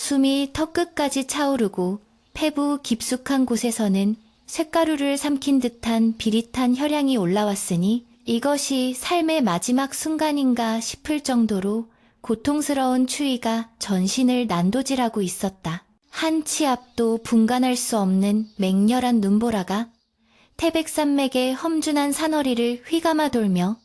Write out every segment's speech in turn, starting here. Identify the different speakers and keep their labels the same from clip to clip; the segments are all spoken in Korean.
Speaker 1: 숨이 턱끝까지 차오르고 폐부 깊숙한 곳에서는 쇳가루를 삼킨 듯한 비릿한 혈향이 올라왔으니 이것이 삶의 마지막 순간인가 싶을 정도로 고통스러운 추위가 전신을 난도질하고 있었다. 한 치 앞도 분간할 수 없는 맹렬한 눈보라가 태백산맥의 험준한 산허리를 휘감아 돌며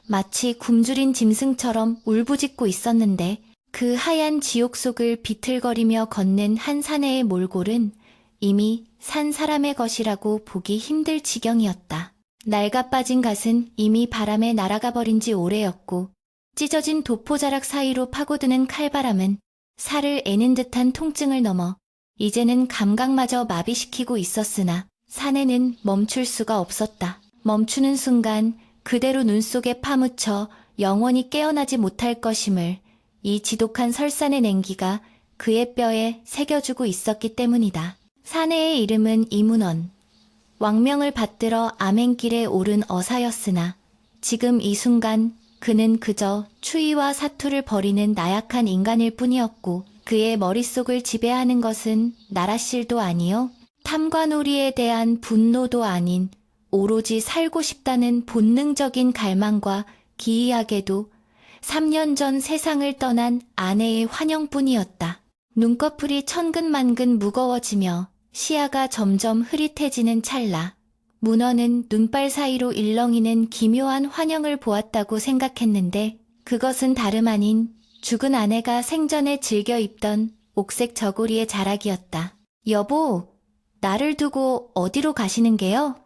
Speaker 1: 마치 굶주린 짐승처럼 울부짖고 있었는데 그 하얀 지옥 속을 비틀거리며 걷는 한 사내의 몰골은 이미 산 사람의 것이라고 보기 힘들 지경이었다. 낡아빠진 갓은 이미 바람에 날아가 버린 지 오래였고 찢어진 도포자락 사이로 파고드는 칼바람은 살을 애는 듯한 통증을 넘어 이제는 감각마저 마비시키고 있었으나 사내는 멈출 수가 없었다. 멈추는 순간 그대로 눈 속에 파묻혀 영원히 깨어나지 못할 것임을 이 지독한 설산의 냉기가 그의 뼈에 새겨주고 있었기 때문이다. 사내의 이름은 이문원. 왕명을 받들어 암행길에 오른 어사였으나 지금 이 순간 그는 그저 추위와 사투를 벌이는 나약한 인간일 뿐이었고 그의 머릿속을 지배하는 것은 나라실도 아니요 탐관오리에 대한 분노도 아닌 오로지 살고 싶다는 본능적인 갈망과 기이하게도 3년 전 세상을 떠난 아내의 환영뿐이었다. 눈꺼풀이 천근만근 무거워지며 시야가 점점 흐릿해지는 찰나 문어는 눈발 사이로 일렁이는 기묘한 환영을 보았다고 생각했는데 그것은 다름 아닌 죽은 아내가 생전에 즐겨 입던 옥색 저고리의 자락이었다. 여보, 나를 두고 어디로 가시는 게요?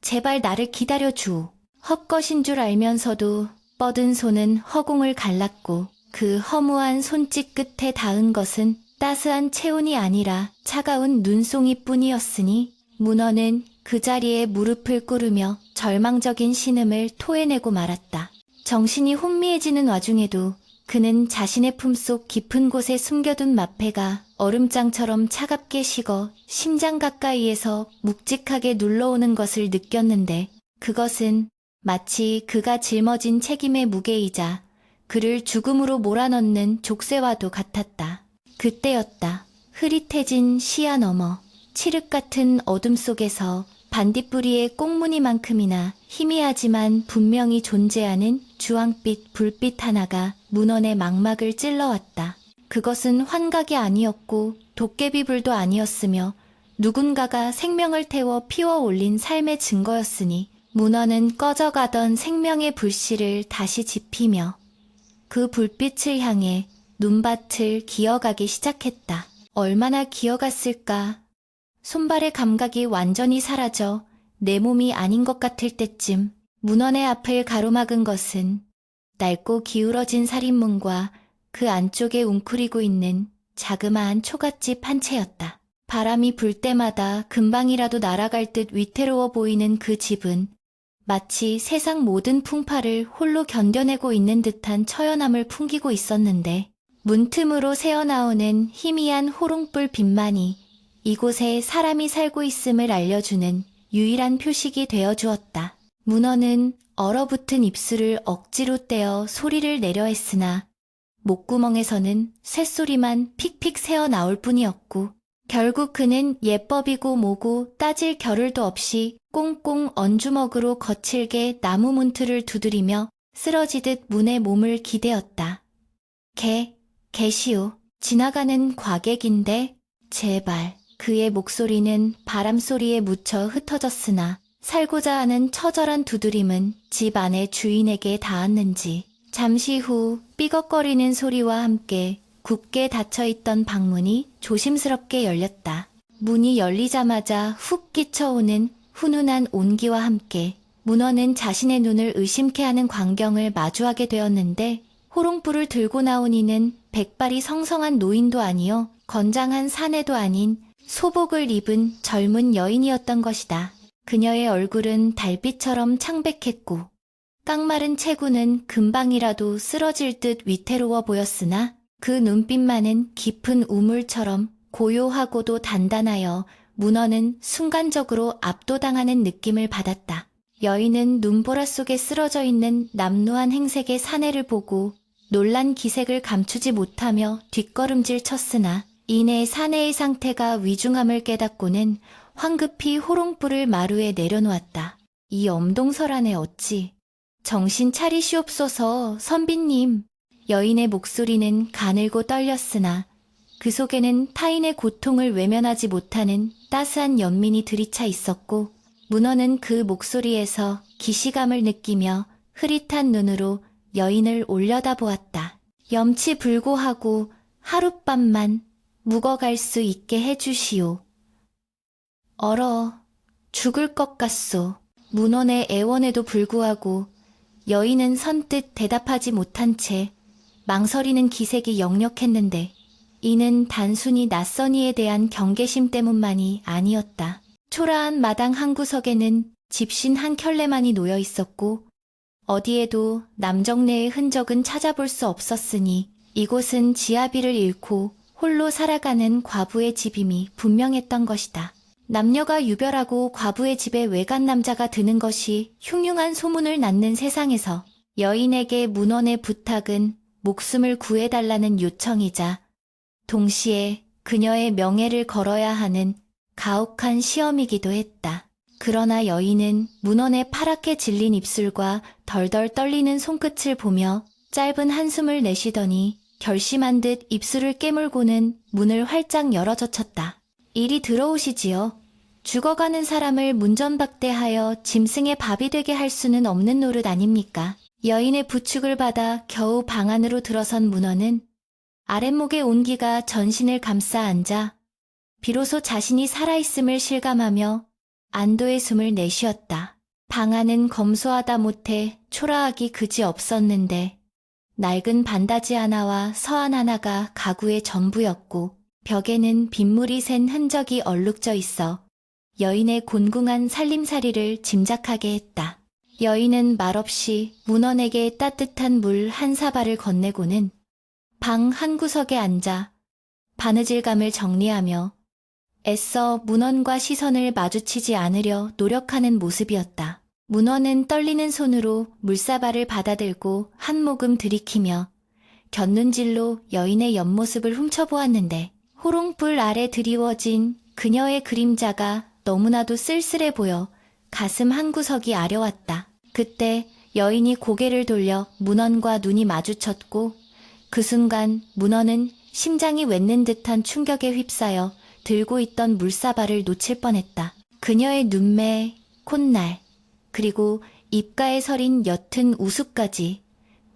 Speaker 1: 제발 나를 기다려주오. 헛것인 줄 알면서도 뻗은 손은 허공을 갈랐고 그 허무한 손짓 끝에 닿은 것은 따스한 체온이 아니라 차가운 눈송이뿐이었으니 문어는 그 자리에 무릎을 꿇으며 절망적인 신음을 토해내고 말았다. 정신이 혼미해지는 와중에도 그는 자신의 품속 깊은 곳에 숨겨둔 마패가 얼음장처럼 차갑게 식어 심장 가까이에서 묵직하게 눌러오는 것을 느꼈는데 그것은 마치 그가 짊어진 책임의 무게이자 그를 죽음으로 몰아넣는 족쇄와도 같았다. 그때였다. 흐릿해진 시야 너머 칠흑 같은 어둠 속에서 반딧불이의 꽁무니만큼이나 희미하지만 분명히 존재하는 주황빛 불빛 하나가 문헌의 망막을 찔러왔다. 그것은 환각이 아니었고 도깨비불도 아니었으며 누군가가 생명을 태워 피워 올린 삶의 증거였으니 문헌은 꺼져가던 생명의 불씨를 다시 지피며 그 불빛을 향해 눈밭을 기어가기 시작했다. 얼마나 기어갔을까? 손발의 감각이 완전히 사라져 내 몸이 아닌 것 같을 때쯤 문헌의 앞을 가로막은 것은 낡고 기울어진 살인문과 그 안쪽에 웅크리고 있는 자그마한 초가집 한 채였다. 바람이 불 때마다 금방이라도 날아갈 듯 위태로워 보이는 그 집은 마치 세상 모든 풍파를 홀로 견뎌내고 있는 듯한 처연함을 풍기고 있었는데 문틈으로 새어나오는 희미한 호롱불 빛만이 이곳에 사람이 살고 있음을 알려주는 유일한 표식이 되어주었다. 문어는 얼어붙은 입술을 억지로 떼어 소리를 내려 했으나 목구멍에서는 쇳소리만 픽픽 새어나올 뿐이었고 결국 그는 예법이고 뭐고 따질 겨를도 없이 꽁꽁 언주먹으로 거칠게 나무 문틀을 두드리며 쓰러지듯 문의 몸을 기대었다. 개시오. 지나가는 과객인데 제발. 그의 목소리는 바람소리에 묻혀 흩어졌으나 살고자 하는 처절한 두드림은 집 안의 주인에게 닿았는지 잠시 후 삐걱거리는 소리와 함께 굳게 닫혀있던 방문이 조심스럽게 열렸다. 문이 열리자마자 훅 끼쳐오는 훈훈한 온기와 함께 문어는 자신의 눈을 의심케 하는 광경을 마주하게 되었는데 호롱불을 들고 나온 이는 백발이 성성한 노인도 아니요 건장한 사내도 아닌 소복을 입은 젊은 여인이었던 것이다. 그녀의 얼굴은 달빛처럼 창백했고 깡마른 체구는 금방이라도 쓰러질 듯 위태로워 보였으나 그 눈빛만은 깊은 우물처럼 고요하고도 단단하여 문어는 순간적으로 압도당하는 느낌을 받았다. 여인은 눈보라 속에 쓰러져 있는 남루한 행색의 사내를 보고 놀란 기색을 감추지 못하며 뒷걸음질 쳤으나 이내 사내의 상태가 위중함을 깨닫고는 황급히 호롱불을 마루에 내려놓았다. 이 엄동설안에 어찌. 정신 차리시옵소서, 선비님. 여인의 목소리는 가늘고 떨렸으나 그 속에는 타인의 고통을 외면하지 못하는 따스한 연민이 들이차 있었고, 문어는 그 목소리에서 기시감을 느끼며 흐릿한 눈으로 여인을 올려다보았다. 염치불고하고 하룻밤만 묵어갈 수 있게 해주시오. 얼어 죽을 것 같소. 문원의 애원에도 불구하고 여인은 선뜻 대답하지 못한 채 망설이는 기색이 역력했는데, 이는 단순히 낯선 이에 대한 경계심 때문만이 아니었다. 초라한 마당 한 구석에는 집신 한 켤레만이 놓여 있었고, 어디에도 남정네의 흔적은 찾아볼 수 없었으니 이곳은 지아비를 잃고 홀로 살아가는 과부의 집임이 분명했던 것이다. 남녀가 유별하고 과부의 집에 외간 남자가 드는 것이 흉흉한 소문을 낳는 세상에서 여인에게 문원의 부탁은 목숨을 구해달라는 요청이자 동시에 그녀의 명예를 걸어야 하는 가혹한 시험이기도 했다. 그러나 여인은 문원의 파랗게 질린 입술과 덜덜 떨리는 손끝을 보며 짧은 한숨을 내쉬더니 결심한 듯 입술을 깨물고는 문을 활짝 열어젖혔다. 이리 들어오시지요. 죽어가는 사람을 문전박대하여 짐승의 밥이 되게 할 수는 없는 노릇 아닙니까? 여인의 부축을 받아 겨우 방 안으로 들어선 문어는 아랫목의 온기가 전신을 감싸 앉아 비로소 자신이 살아있음을 실감하며 안도의 숨을 내쉬었다. 방 안은 검소하다 못해 초라하기 그지 없었는데 낡은 반다지 하나와 서한 하나가 가구의 전부였고, 벽에는 빗물이 샌 흔적이 얼룩져 있어 여인의 곤궁한 살림살이를 짐작하게 했다. 여인은 말없이 문원에게 따뜻한 물 한 사발을 건네고는 방 한 구석에 앉아 바느질감을 정리하며 애써 문원과 시선을 마주치지 않으려 노력하는 모습이었다. 문원은 떨리는 손으로 물사발을 받아들고 한 모금 들이키며 곁눈질로 여인의 옆모습을 훔쳐보았는데, 호롱불 아래 드리워진 그녀의 그림자가 너무나도 쓸쓸해 보여 가슴 한구석이 아려왔다. 그때 여인이 고개를 돌려 문원과 눈이 마주쳤고, 그 순간 문원은 심장이 멎는 듯한 충격에 휩싸여 들고 있던 물사발을 놓칠 뻔했다. 그녀의 눈매, 콧날, 그리고 입가에 서린 옅은 우수까지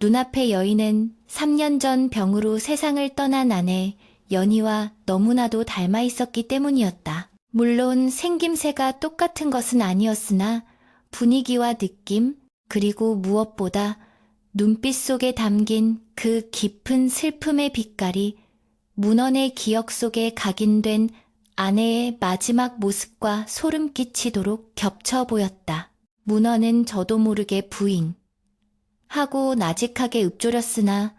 Speaker 1: 눈앞의 여인은 3년 전 병으로 세상을 떠난 아내 연희와 너무나도 닮아 있었기 때문이었다. 물론 생김새가 똑같은 것은 아니었으나 분위기와 느낌, 그리고 무엇보다 눈빛 속에 담긴 그 깊은 슬픔의 빛깔이 문원의 기억 속에 각인된 아내의 마지막 모습과 소름 끼치도록 겹쳐 보였다. 문원은 저도 모르게 부인 하고 나직하게 읊조렸으나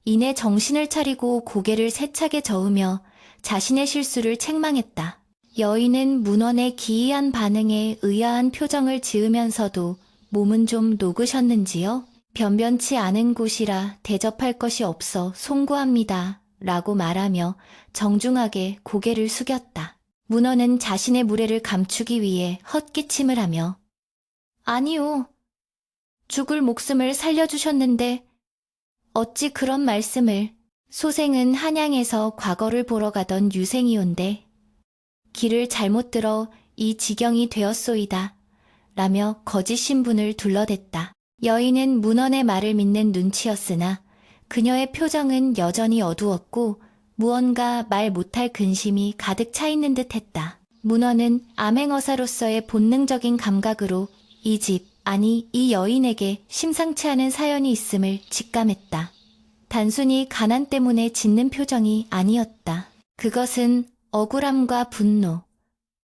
Speaker 1: 이내 정신을 차리고 고개를 세차게 저으며 자신의 실수를 책망했다. 여인은 문원의 기이한 반응에 의아한 표정을 지으면서도 몸은 좀 녹으셨는지요? 변변치 않은 곳이라 대접할 것이 없어 송구합니다. 라고 말하며 정중하게 고개를 숙였다. 문원은 자신의 무례를 감추기 위해 헛기침을 하며 아니요. 죽을 목숨을 살려주셨는데 어찌 그런 말씀을. 소생은 한양에서 과거를 보러 가던 유생이온데 길을 잘못 들어 이 지경이 되었소이다. 라며 거짓 신분을 둘러댔다. 여인은 문원의 말을 믿는 눈치였으나 그녀의 표정은 여전히 어두웠고 무언가 말 못할 근심이 가득 차 있는 듯했다. 문원은 암행어사로서의 본능적인 감각으로 이 집, 아니 이 여인에게 심상치 않은 사연이 있음을 직감했다. 단순히 가난 때문에 짓는 표정이 아니었다. 그것은 억울함과 분노,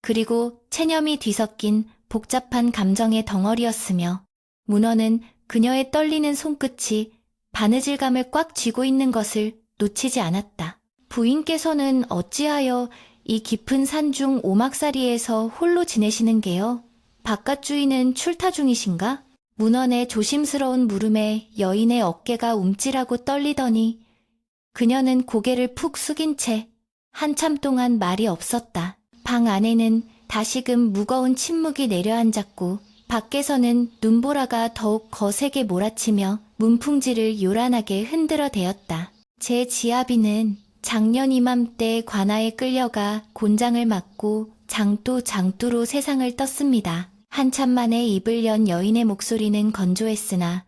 Speaker 1: 그리고 체념이 뒤섞인 복잡한 감정의 덩어리였으며, 문원은 그녀의 떨리는 손끝이 바느질감을 꽉 쥐고 있는 것을 놓치지 않았다. 부인께서는 어찌하여 이 깊은 산중 오막살이에서 홀로 지내시는 게요? 바깥 주인은 출타 중이신가? 문원의 조심스러운 물음에 여인의 어깨가 움찔하고 떨리더니 그녀는 고개를 푹 숙인 채 한참 동안 말이 없었다. 방 안에는 다시금 무거운 침묵이 내려앉았고 밖에서는 눈보라가 더욱 거세게 몰아치며 문풍지를 요란하게 흔들어 대었다. 제 지아비는 작년 이맘때 관아에 끌려가 곤장을 맞고 장뚜로 세상을 떴습니다. 한참 만에 입을 연 여인의 목소리는 건조했으나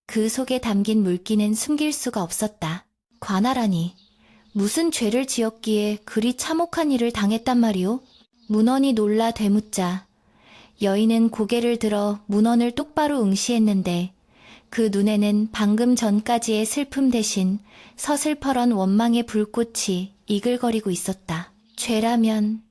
Speaker 1: 그 속에 담긴 물기는 숨길 수가 없었다. 관아라니, 무슨 죄를 지었기에 그리 참혹한 일을 당했단 말이오? 문헌이 놀라 되묻자 여인은 고개를 들어 문헌을 똑바로 응시했는데 그 눈에는 방금 전까지의 슬픔 대신 서슬퍼런 원망의 불꽃이 이글거리고 있었다. 죄라면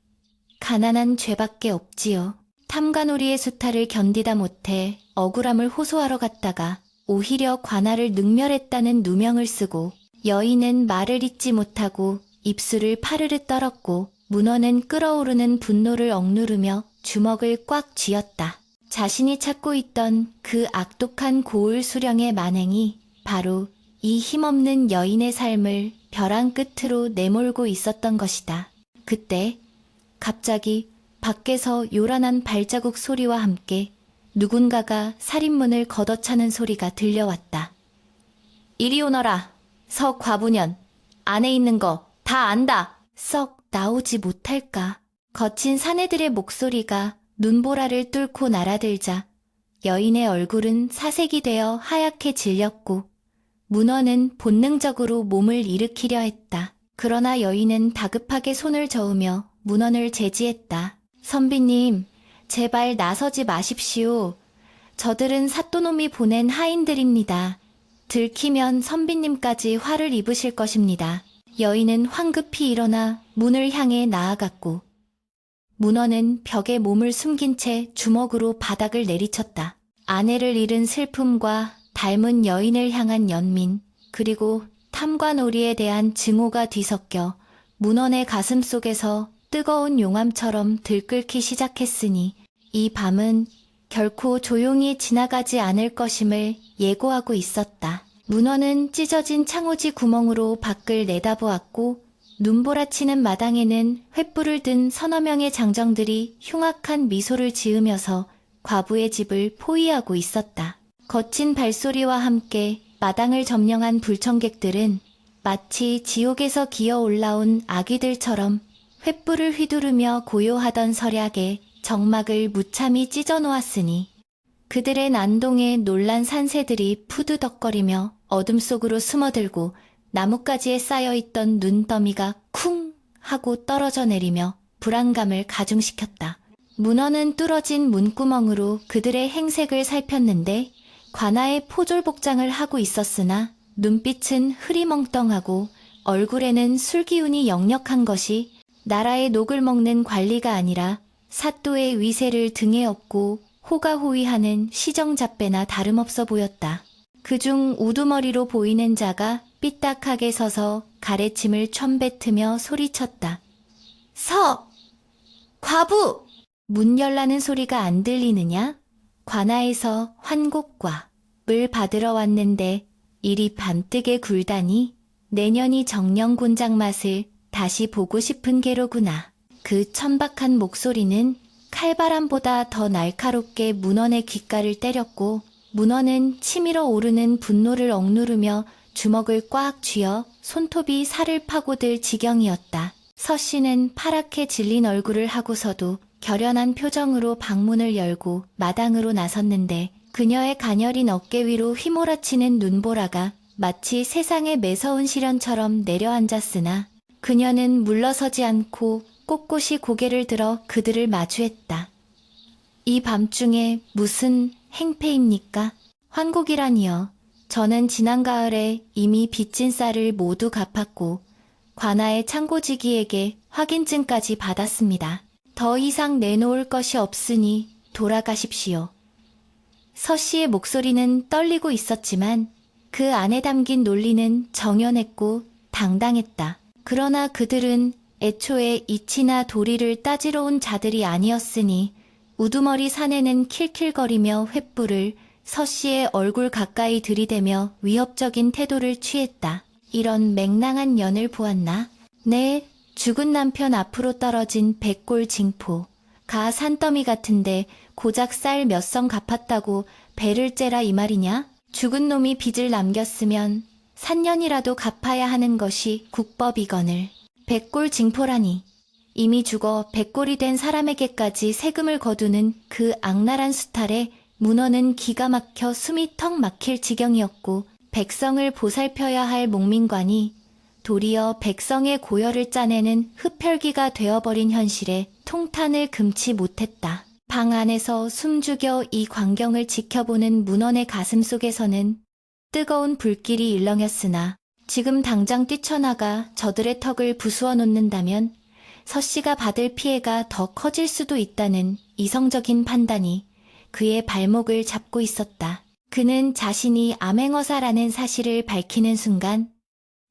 Speaker 1: 가난한 죄밖에 없지요. 탐관오리의 수탈을 견디다 못해 억울함을 호소하러 갔다가 오히려 관아를 능멸했다는 누명을 쓰고 여인은 말을 잇지 못하고 입술을 파르르 떨었고 문헌은 끓어오르는 분노를 억누르며 주먹을 꽉 쥐었다. 자신이 찾고 있던 그 악독한 고울 수령의 만행이 바로 이 힘없는 여인의 삶을 벼랑 끝으로 내몰고 있었던 것이다. 그때 갑자기 밖에서 요란한 발자국 소리와 함께 누군가가 살인문을 걷어차는 소리가 들려왔다. 이리 오너라. 서 과부년. 안에 있는 거 다 안다. 썩 나오지 못할까. 거친 사내들의 목소리가 눈보라를 뚫고 날아들자 여인의 얼굴은 사색이 되어 하얗게 질렸고 문헌은 본능적으로 몸을 일으키려 했다. 그러나 여인은 다급하게 손을 저으며 문헌을 제지했다. 선비님, 제발 나서지 마십시오. 저들은 사또놈이 보낸 하인들입니다. 들키면 선비님까지 화를 입으실 것입니다. 여인은 황급히 일어나 문을 향해 나아갔고 문헌은 벽에 몸을 숨긴 채 주먹으로 바닥을 내리쳤다. 아내를 잃은 슬픔과 닮은 여인을 향한 연민, 그리고 탐관오리에 대한 증오가 뒤섞여 문헌의 가슴 속에서 뜨거운 용암처럼 들끓기 시작했으니 이 밤은 결코 조용히 지나가지 않을 것임을 예고하고 있었다. 문헌은 찢어진 창호지 구멍으로 밖을 내다보았고 눈보라치는 마당에는 횃불을 든 서너 명의 장정들이 흉악한 미소를 지으면서 과부의 집을 포위하고 있었다. 거친 발소리와 함께 마당을 점령한 불청객들은 마치 지옥에서 기어 올라온 아귀들처럼 횃불을 휘두르며 고요하던 설약에 정막을 무참히 찢어놓았으니 그들의 난동에 놀란 산새들이 푸드덕거리며 어둠 속으로 숨어들고 나뭇가지에 쌓여있던 눈더미가 쿵 하고 떨어져 내리며 불안감을 가중시켰다. 문헌은 뚫어진 문구멍으로 그들의 행색을 살폈는데 관아의 포졸복장을 하고 있었으나 눈빛은 흐리멍덩하고 얼굴에는 술기운이 역력한 것이 나라의 녹을 먹는 관리가 아니라 사또의 위세를 등에 업고 호가호위하는 시정잡배나 다름없어 보였다. 그중 우두머리로 보이는 자가 삐딱하게 서서 가래침을 첨뱉으며 소리쳤다. 과부! 문 열라는 소리가 안 들리느냐? 관아에서 환곡과 물 받으러 왔는데 이리 밤뜨게 굴다니 내년이 정령곤장 맛을 다시 보고 싶은 게로구나. 그 천박한 목소리는 칼바람보다 더 날카롭게 문헌의 귓가를 때렸고 문헌은 치밀어 오르는 분노를 억누르며 주먹을 꽉 쥐어 손톱이 살을 파고들 지경이었다. 서 씨는 파랗게 질린 얼굴을 하고서도 결연한 표정으로 방문을 열고 마당으로 나섰는데 그녀의 가녀린 어깨 위로 휘몰아치는 눈보라가 마치 세상의 매서운 시련처럼 내려앉았으나 그녀는 물러서지 않고 꼿꼿이 고개를 들어 그들을 마주했다. 이 밤중에 무슨 행패입니까? 환곡이라니요. 저는 지난 가을에 이미 빚진 쌀을 모두 갚았고 관아의 창고지기에게 확인증까지 받았습니다. 더 이상 내놓을 것이 없으니 돌아가십시오. 서 씨의 목소리는 떨리고 있었지만 그 안에 담긴 논리는 정연했고 당당했다. 그러나 그들은 애초에 이치나 도리를 따지러 온 자들이 아니었으니 우두머리 사내는 킬킬거리며 횃불을 서 씨의 얼굴 가까이 들이대며 위협적인 태도를 취했다. 이런 맹랑한 년을 보았나? 네, 죽은 남편 앞으로 떨어진 백골 징포. 가 산더미 같은데 고작 쌀 몇 성 갚았다고 배를 째라 이 말이냐? 죽은 놈이 빚을 남겼으면 산년이라도 갚아야 하는 것이 국법이거늘. 백골 징포라니. 이미 죽어 백골이 된 사람에게까지 세금을 거두는 그 악랄한 수탈에 문어는 기가 막혀 숨이 턱 막힐 지경이었고, 백성을 보살펴야 할 목민관이 도리어 백성의 고열을 짜내는 흡혈귀가 되어버린 현실에 통탄을 금치 못했다. 방 안에서 숨죽여 이 광경을 지켜보는 문헌의 가슴 속에서는 뜨거운 불길이 일렁였으나 지금 당장 뛰쳐나가 저들의 턱을 부수어 놓는다면 서씨가 받을 피해가 더 커질 수도 있다는 이성적인 판단이 그의 발목을 잡고 있었다. 그는 자신이 암행어사라는 사실을 밝히는 순간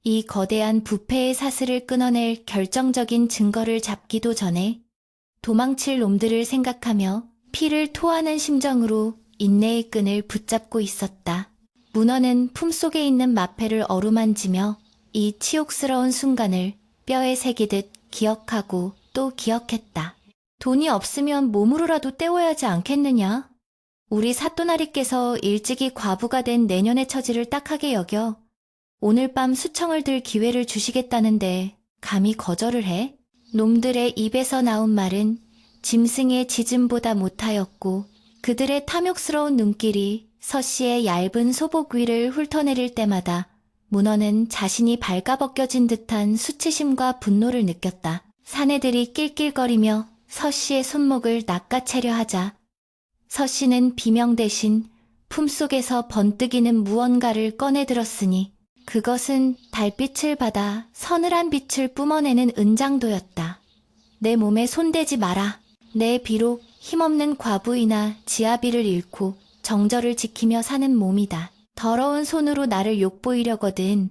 Speaker 1: 이 거대한 부패의 사슬을 끊어낼 결정적인 증거를 잡기도 전에 도망칠 놈들을 생각하며 피를 토하는 심정으로 인내의 끈을 붙잡고 있었다. 문어는 품속에 있는 마패를 어루만지며 이 치욕스러운 순간을 뼈에 새기듯 기억하고 또 기억했다. 돈이 없으면 몸으로라도 때워야지 않겠느냐? 우리 사또나리께서 일찍이 과부가 된 내년의 처지를 딱하게 여겨 오늘 밤 수청을 들 기회를 주시겠다는데 감히 거절을 해? 놈들의 입에서 나온 말은 짐승의 짖음보다 못하였고 그들의 탐욕스러운 눈길이 서씨의 얇은 소복 위를 훑어내릴 때마다 문어는 자신이 발가벗겨진 듯한 수치심과 분노를 느꼈다. 사내들이 낄낄거리며 서씨의 손목을 낚아채려 하자 서씨는 비명 대신 품속에서 번뜩이는 무언가를 꺼내들었으니 그것은 달빛을 받아 서늘한 빛을 뿜어내는 은장도였다. 내 몸에 손대지 마라. 내 비록 힘없는 과부이나 지아비를 잃고 정절을 지키며 사는 몸이다. 더러운 손으로 나를 욕보이려거든.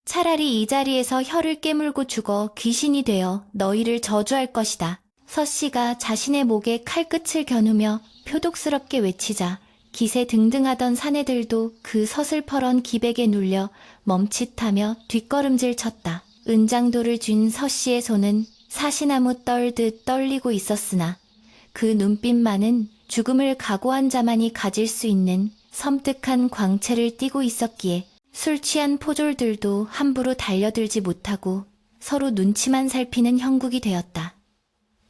Speaker 1: 차라리 이 자리에서 혀를 깨물고 죽어 귀신이 되어 너희를 저주할 것이다. 서씨가 자신의 목에 칼끝을 겨누며 표독스럽게 외치자 기세 등등하던 사내들도 그 서슬퍼런 기백에 눌려 멈칫하며 뒷걸음질 쳤다. 은장도를 쥔 서씨의 손은 사시나무 떨듯 떨리고 있었으나 그 눈빛만은 죽음을 각오한 자만이 가질 수 있는 섬뜩한 광채를 띠고 있었기에 술 취한 포졸들도 함부로 달려들지 못하고 서로 눈치만 살피는 형국이 되었다.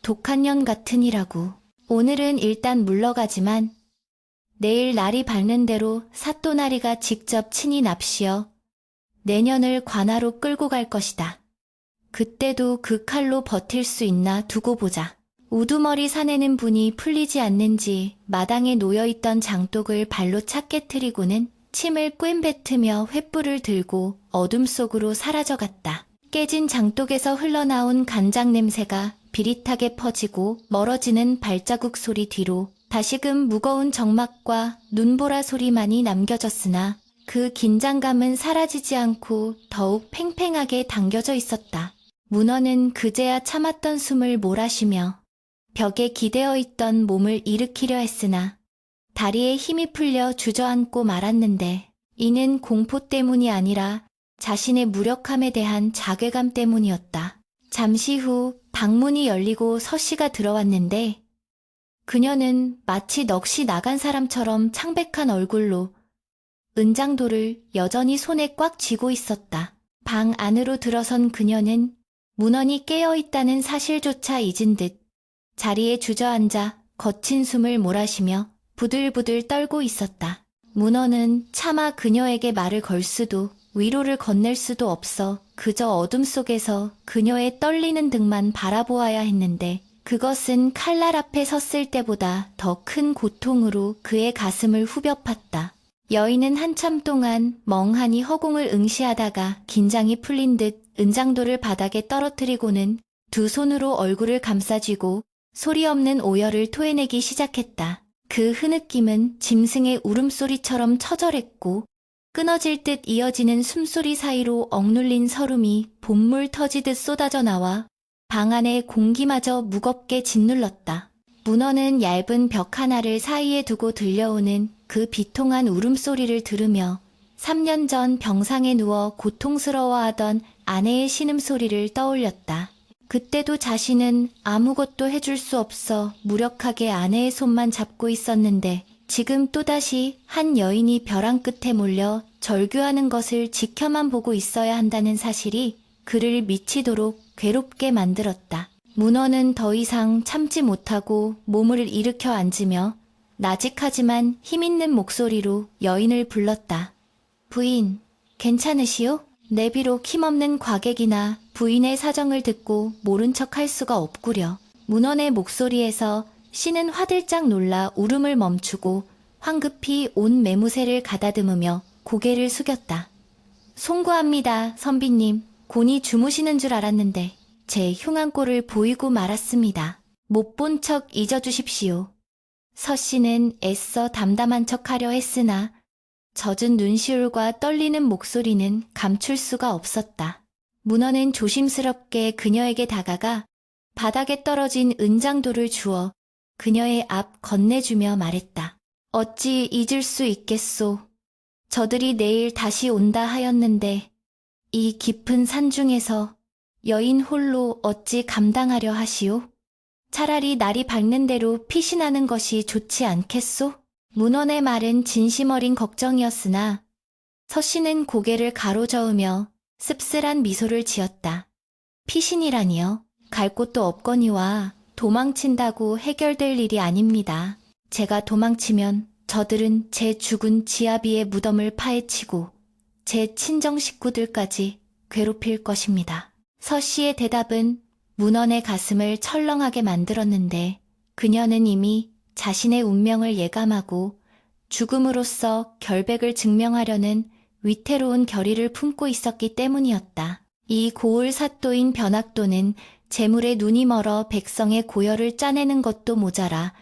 Speaker 1: 독한 년 같으니라고. 오늘은 일단 물러가지만 내일 날이 밝는 대로 사또나리가 직접 친히 납시어 내년을 관하로 끌고 갈 것이다. 그때도 그 칼로 버틸 수 있나 두고 보자. 우두머리 사내는 분이 풀리지 않는지 마당에 놓여있던 장독을 발로 착 깨트리고는 침을 꿰뱉으며 횃불을 들고 어둠 속으로 사라져갔다. 깨진 장독에서 흘러나온 간장 냄새가 비릿하게 퍼지고 멀어지는 발자국 소리 뒤로 다시금 무거운 정막과 눈보라 소리만이 남겨졌으나 그 긴장감은 사라지지 않고 더욱 팽팽하게 당겨져 있었다. 문어는 그제야 참았던 숨을 몰아쉬며 벽에 기대어 있던 몸을 일으키려 했으나 다리에 힘이 풀려 주저앉고 말았는데 이는 공포 때문이 아니라 자신의 무력함에 대한 자괴감 때문이었다. 잠시 후 방문이 열리고 서씨가 들어왔는데 그녀는 마치 넋이 나간 사람처럼 창백한 얼굴로 은장도를 여전히 손에 꽉 쥐고 있었다. 방 안으로 들어선 그녀는 문헌이 깨어있다는 사실조차 잊은 듯 자리에 주저앉아 거친 숨을 몰아쉬며 부들부들 떨고 있었다. 문헌은 차마 그녀에게 말을 걸 수도 위로를 건넬 수도 없어 그저 어둠 속에서 그녀의 떨리는 등만 바라보아야 했는데 그것은 칼날 앞에 섰을 때보다 더 큰 고통으로 그의 가슴을 후벼 팠다. 여인은 한참 동안 멍하니 허공을 응시하다가 긴장이 풀린 듯 은장도를 바닥에 떨어뜨리고는 두 손으로 얼굴을 감싸쥐고 소리 없는 오열을 토해내기 시작했다. 그 흐느낌은 짐승의 울음소리처럼 처절했고 끊어질 듯 이어지는 숨소리 사이로 억눌린 설움이 봇물 터지듯 쏟아져 나와 방 안의 공기마저 무겁게 짓눌렀다. 문어는 얇은 벽 하나를 사이에 두고 들려오는 그 비통한 울음소리를 들으며 3년 전 병상에 누워 고통스러워하던 아내의 신음소리를 떠올렸다. 그때도 자신은 아무것도 해줄 수 없어 무력하게 아내의 손만 잡고 있었는데 지금 또다시 한 여인이 벼랑 끝에 몰려 절규하는 것을 지켜만 보고 있어야 한다는 사실이 그를 미치도록 괴롭게 만들었다. 문어는 더 이상 참지 못하고 몸을 일으켜 앉으며 나직하지만 힘있는 목소리로 여인을 불렀다. 부인, 괜찮으시오? 내비록 힘없는 과객이나 부인의 사정을 듣고 모른 척 할 수가 없구려. 문원의 목소리에서 씨는 화들짝 놀라 울음을 멈추고 황급히 온 매무새를 가다듬으며 고개를 숙였다. 송구합니다, 선비님. 곤히 주무시는 줄 알았는데 제 흉한 꼴을 보이고 말았습니다. 못 본 척 잊어주십시오. 서 씨는 애써 담담한 척하려 했으나 젖은 눈시울과 떨리는 목소리는 감출 수가 없었다. 문어는 조심스럽게 그녀에게 다가가 바닥에 떨어진 은장도를 주어 그녀의 앞 건네주며 말했다. 어찌 잊을 수 있겠소. 저들이 내일 다시 온다 하였는데 이 깊은 산중에서 여인 홀로 어찌 감당하려 하시오? 차라리 날이 밝는 대로 피신하는 것이 좋지 않겠소? 문원의 말은 진심 어린 걱정이었으나 서씨는 고개를 가로저으며 씁쓸한 미소를 지었다. 피신이라니요? 갈 곳도 없거니와 도망친다고 해결될 일이 아닙니다. 제가 도망치면 저들은 제 죽은 지아비의 무덤을 파헤치고 제 친정 식구들까지 괴롭힐 것입니다. 서씨의 대답은 문원의 가슴을 철렁하게 만들었는데 그녀는 이미 자신의 운명을 예감하고 죽음으로써 결백을 증명하려는 위태로운 결의를 품고 있었기 때문이었다. 이 고을 사또인 변학도는 재물에 눈이 멀어 백성의 고열을 짜내는 것도 모자라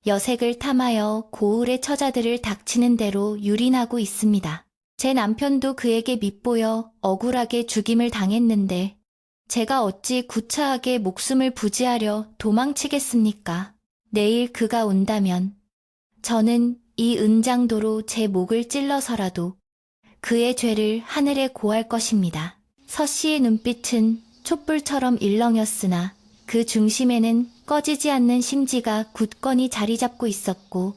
Speaker 1: 여색을 탐하여 고을의 처자들을 닥치는 대로 유린하고 있습니다. 제 남편도 그에게 밉보여 억울하게 죽임을 당했는데 제가 어찌 구차하게 목숨을 부지하려 도망치겠습니까? 내일 그가 온다면 저는 이 은장도로 제 목을 찔러서라도 그의 죄를 하늘에 고할 것입니다. 서씨의 눈빛은 촛불처럼 일렁였으나 그 중심에는 꺼지지 않는 심지가 굳건히 자리 잡고 있었고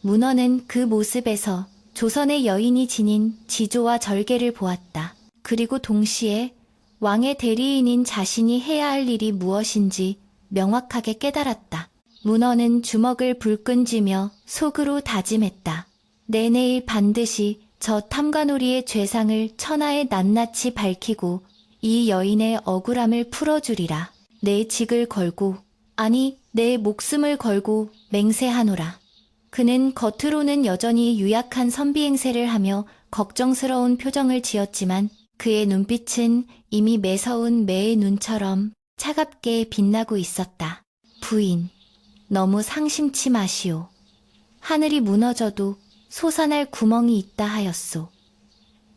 Speaker 1: 문어는 그 모습에서 조선의 여인이 지닌 지조와 절개를 보았다. 그리고 동시에 왕의 대리인인 자신이 해야 할 일이 무엇인지 명확하게 깨달았다. 문어는 주먹을 불끈 쥐며 속으로 다짐했다. 내일 반드시 저 탐관오리의 죄상을 천하에 낱낱이 밝히고 이 여인의 억울함을 풀어주리라. 내 직을 걸고, 아니 내 목숨을 걸고 맹세하노라. 그는 겉으로는 여전히 유약한 선비 행세를 하며 걱정스러운 표정을 지었지만 그의 눈빛은 이미 매서운 매의 눈처럼 차갑게 빛나고 있었다. 부인, 너무 상심치 마시오. 하늘이 무너져도 솟아날 구멍이 있다 하였소.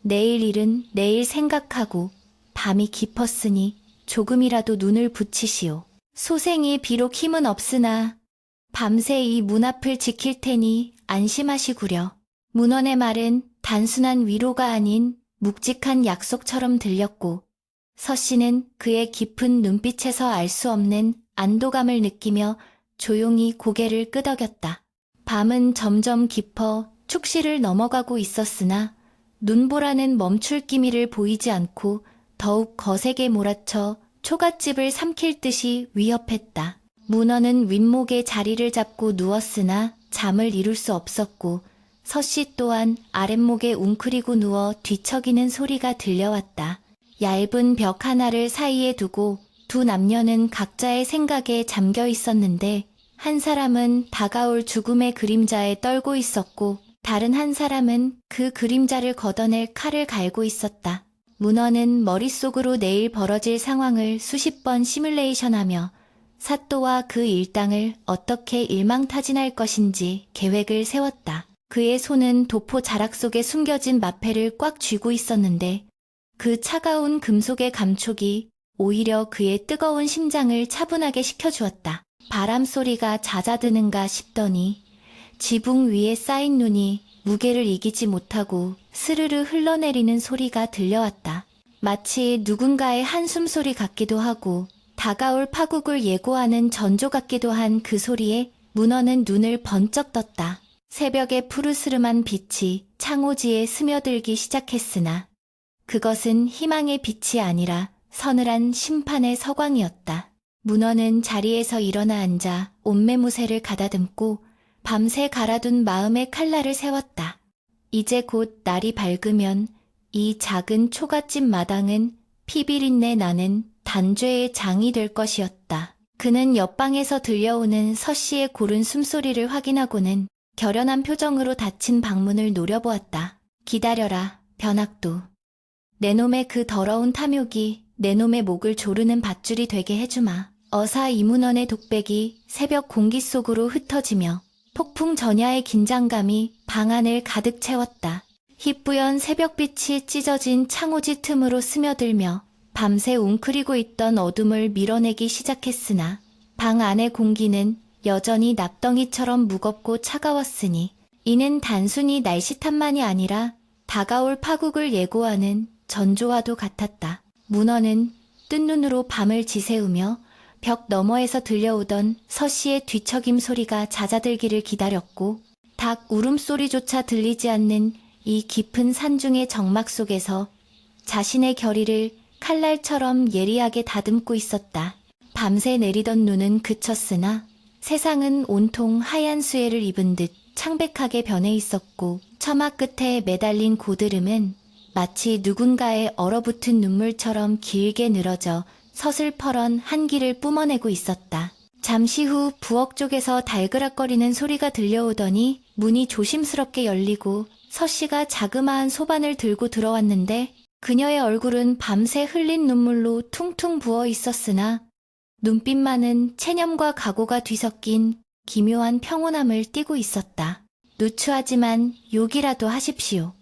Speaker 1: 내일 일은 내일 생각하고 밤이 깊었으니 조금이라도 눈을 붙이시오. 소생이 비록 힘은 없으나 밤새 이 문 앞을 지킬 테니 안심하시구려. 문원의 말은 단순한 위로가 아닌 묵직한 약속처럼 들렸고 서씨는 그의 깊은 눈빛에서 알 수 없는 안도감을 느끼며 조용히 고개를 끄덕였다. 밤은 점점 깊어 축시를 넘어가고 있었으나 눈보라는 멈출 기미를 보이지 않고 더욱 거세게 몰아쳐 초갓집을 삼킬 듯이 위협했다. 문어는 윗목에 자리를 잡고 누웠으나 잠을 이룰 수 없었고 서씨 또한 아랫목에 웅크리고 누워 뒤척이는 소리가 들려왔다. 얇은 벽 하나를 사이에 두고 두 남녀는 각자의 생각에 잠겨 있었는데 한 사람은 다가올 죽음의 그림자에 떨고 있었고 다른 한 사람은 그 그림자를 걷어낼 칼을 갈고 있었다. 문어는 머릿속으로 내일 벌어질 상황을 수십 번 시뮬레이션하며 사또와 그 일당을 어떻게 일망타진할 것인지 계획을 세웠다. 그의 손은 도포 자락 속에 숨겨진 마패를 꽉 쥐고 있었는데 그 차가운 금속의 감촉이 오히려 그의 뜨거운 심장을 차분하게 식혀주었다. 바람 소리가 잦아드는가 싶더니 지붕 위에 쌓인 눈이 무게를 이기지 못하고 스르르 흘러내리는 소리가 들려왔다. 마치 누군가의 한숨 소리 같기도 하고 다가올 파국을 예고하는 전조 같기도 한 그 소리에 문어는 눈을 번쩍 떴다. 새벽의 푸르스름한 빛이 창호지에 스며들기 시작했으나 그것은 희망의 빛이 아니라 서늘한 심판의 서광이었다. 문어는 자리에서 일어나 앉아 옷매무새를 가다듬고 밤새 갈아둔 마음의 칼날을 세웠다. 이제 곧 날이 밝으면 이 작은 초가집 마당은 피비린내 나는 단죄의 장이 될 것이었다. 그는 옆방에서 들려오는 서씨의 고른 숨소리를 확인하고는 결연한 표정으로 닫힌 방문을 노려보았다. 기다려라, 변학도. 내 놈의 그 더러운 탐욕이 내 놈의 목을 조르는 밧줄이 되게 해주마. 어사 이문원의 독백이 새벽 공기 속으로 흩어지며 폭풍 전야의 긴장감이 방 안을 가득 채웠다. 희뿌연 새벽빛이 찢어진 창호지 틈으로 스며들며 밤새 웅크리고 있던 어둠을 밀어내기 시작했으나 방 안의 공기는 여전히 납덩이처럼 무겁고 차가웠으니 이는 단순히 날씨 탓만이 아니라 다가올 파국을 예고하는 전조와도 같았다. 문어는 뜬 눈으로 밤을 지새우며 벽 너머에서 들려오던 서씨의 뒤척임 소리가 잦아들기를 기다렸고 닭 울음소리조차 들리지 않는 이 깊은 산중의 정막 속에서 자신의 결의를 칼날처럼 예리하게 다듬고 있었다. 밤새 내리던 눈은 그쳤으나 세상은 온통 하얀 수해를 입은 듯 창백하게 변해 있었고 처마 끝에 매달린 고드름은 마치 누군가의 얼어붙은 눈물처럼 길게 늘어져 서슬퍼런 한기를 뿜어내고 있었다. 잠시 후 부엌 쪽에서 달그락거리는 소리가 들려오더니 문이 조심스럽게 열리고 서씨가 자그마한 소반을 들고 들어왔는데 그녀의 얼굴은 밤새 흘린 눈물로 퉁퉁 부어 있었으나 눈빛만은 체념과 각오가 뒤섞인 기묘한 평온함을 띠고 있었다. 누추하지만 욕이라도 하십시오.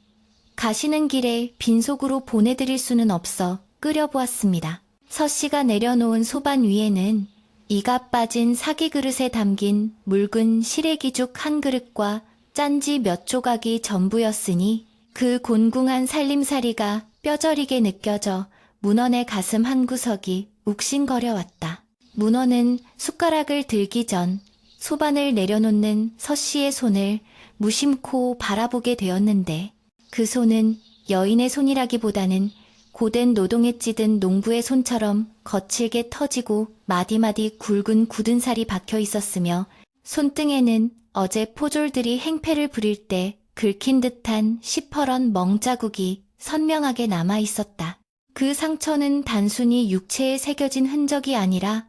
Speaker 1: 가시는 길에 빈속으로 보내드릴 수는 없어 끓여보았습니다. 서씨가 내려놓은 소반 위에는 이가 빠진 사기 그릇에 담긴 묽은 시래기죽 한 그릇과 짠지 몇 조각이 전부였으니 그 곤궁한 살림살이가 뼈저리게 느껴져 문헌의 가슴 한구석이 욱신거려왔다. 문헌은 숟가락을 들기 전 소반을 내려놓는 서씨의 손을 무심코 바라보게 되었는데 그 손은 여인의 손이라기보다는 고된 노동에 찌든 농부의 손처럼 거칠게 터지고 마디마디 굵은 굳은 살이 박혀 있었으며 손등에는 어제 포졸들이 행패를 부릴 때 긁힌 듯한 시퍼런 멍자국이 선명하게 남아 있었다. 그 상처는 단순히 육체에 새겨진 흔적이 아니라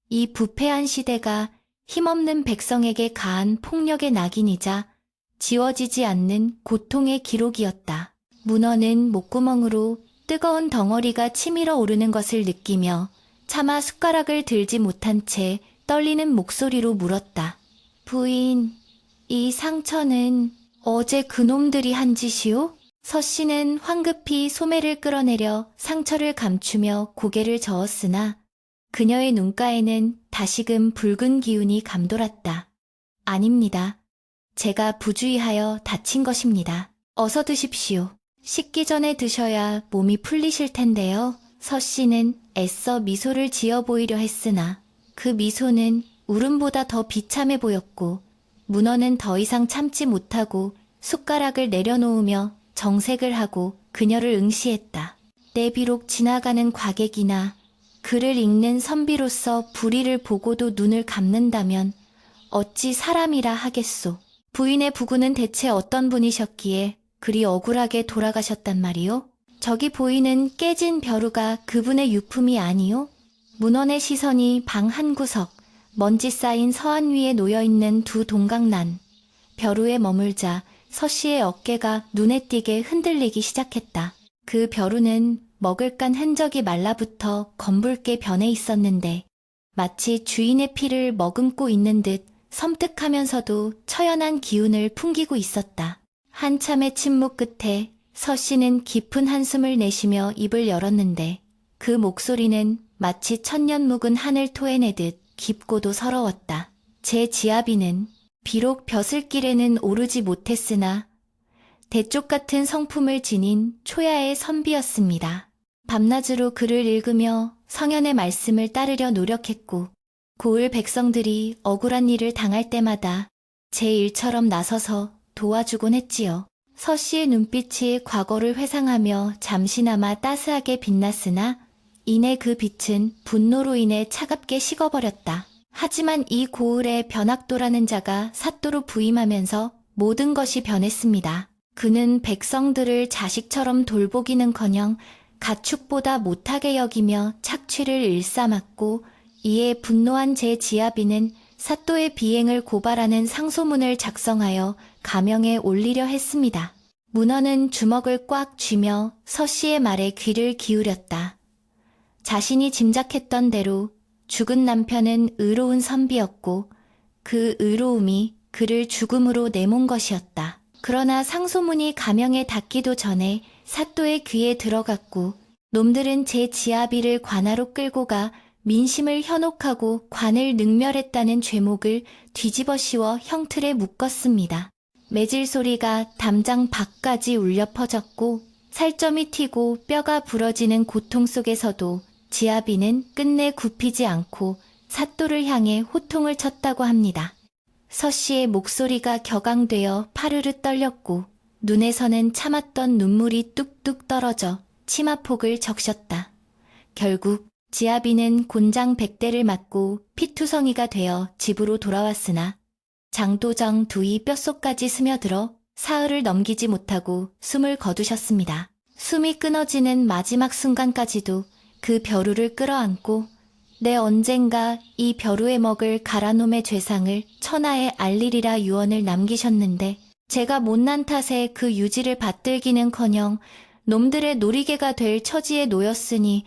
Speaker 1: 이 부패한 시대가 힘없는 백성에게 가한 폭력의 낙인이자 지워지지 않는 고통의 기록이었다. 문어는 목구멍으로 뜨거운 덩어리가 치밀어 오르는 것을 느끼며 차마 숟가락을 들지 못한 채 떨리는 목소리로 물었다. 부인, 이 상처는 어제 그놈들이 한 짓이오? 서씨는 황급히 소매를 끌어내려 상처를 감추며 고개를 저었으나 그녀의 눈가에는 다시금 붉은 기운이 감돌았다. 아닙니다. 제가 부주의하여 다친 것입니다. 어서 드십시오. 식기 전에 드셔야 몸이 풀리실 텐데요. 서씨는 애써 미소를 지어 보이려 했으나 그 미소는 울음보다 더 비참해 보였고 문어는 더 이상 참지 못하고 숟가락을 내려놓으며 정색을 하고 그녀를 응시했다. 내 비록 지나가는 과객이나 글을 읽는 선비로서 불의를 보고도 눈을 감는다면 어찌 사람이라 하겠소. 부인의 부군은 대체 어떤 분이셨기에 그리 억울하게 돌아가셨단 말이오? 저기 보이는 깨진 벼루가 그분의 유품이 아니오? 문헌의 시선이 방 한 구석, 먼지 쌓인 서한 위에 놓여있는 두 동강난, 벼루에 머물자 서씨의 어깨가 눈에 띄게 흔들리기 시작했다. 그 벼루는 먹을 깐 흔적이 말라붙어 검붉게 변해 있었는데 마치 주인의 피를 머금고 있는 듯 섬뜩하면서도 처연한 기운을 풍기고 있었다. 한참의 침묵 끝에 서씨는 깊은 한숨을 내쉬며 입을 열었는데 그 목소리는 마치 천년 묵은 하늘 토해내듯 깊고도 서러웠다. 제 지아비는 비록 벼슬길에는 오르지 못했으나 대쪽 같은 성품을 지닌 초야의 선비였습니다. 밤낮으로 글을 읽으며 성현의 말씀을 따르려 노력했고 고을 백성들이 억울한 일을 당할 때마다 제 일처럼 나서서 도와주곤 했지요. 서 씨의 눈빛이 과거를 회상하며 잠시나마 따스하게 빛났으나 이내 그 빛은 분노로 인해 차갑게 식어버렸다. 하지만 이 고을의 변학도라는 자가 사또로 부임하면서 모든 것이 변했습니다. 그는 백성들을 자식처럼 돌보기는커녕 가축보다 못하게 여기며 착취를 일삼았고 이에 분노한 제 지아비는 사또의 비행을 고발하는 상소문을 작성하여 가명에 올리려 했습니다. 문헌은 주먹을 꽉 쥐며 서 씨의 말에 귀를 기울였다. 자신이 짐작했던 대로 죽은 남편은 의로운 선비였고 그 의로움이 그를 죽음으로 내몬 것이었다. 그러나 상소문이 가명에 닿기도 전에 사또의 귀에 들어갔고 놈들은 제 지아비를 관하로 끌고 가 민심을 현혹하고 관을 능멸했다는 죄목을 뒤집어 씌워 형틀에 묶었습니다. 매질 소리가 담장 밖까지 울려 퍼졌고 살점이 튀고 뼈가 부러지는 고통 속에서도 지아비는 끝내 굽히지 않고 사또를 향해 호통을 쳤다고 합니다. 서 씨의 목소리가 격앙되어 파르르 떨렸고 눈에서는 참았던 눈물이 뚝뚝 떨어져 치마폭을 적셨다. 결국 지아비는 곤장 100대를 맞고 피투성이가 되어 집으로 돌아왔으나 장도정 두이 뼛속까지 스며들어 사흘을 넘기지 못하고 숨을 거두셨습니다. 숨이 끊어지는 마지막 순간까지도 그 벼루를 끌어안고 내 언젠가 이 벼루에 먹을 가라놈의 죄상을 천하에 알리리라 유언을 남기셨는데 제가 못난 탓에 그 유지를 받들기는커녕 놈들의 놀이개가 될 처지에 놓였으니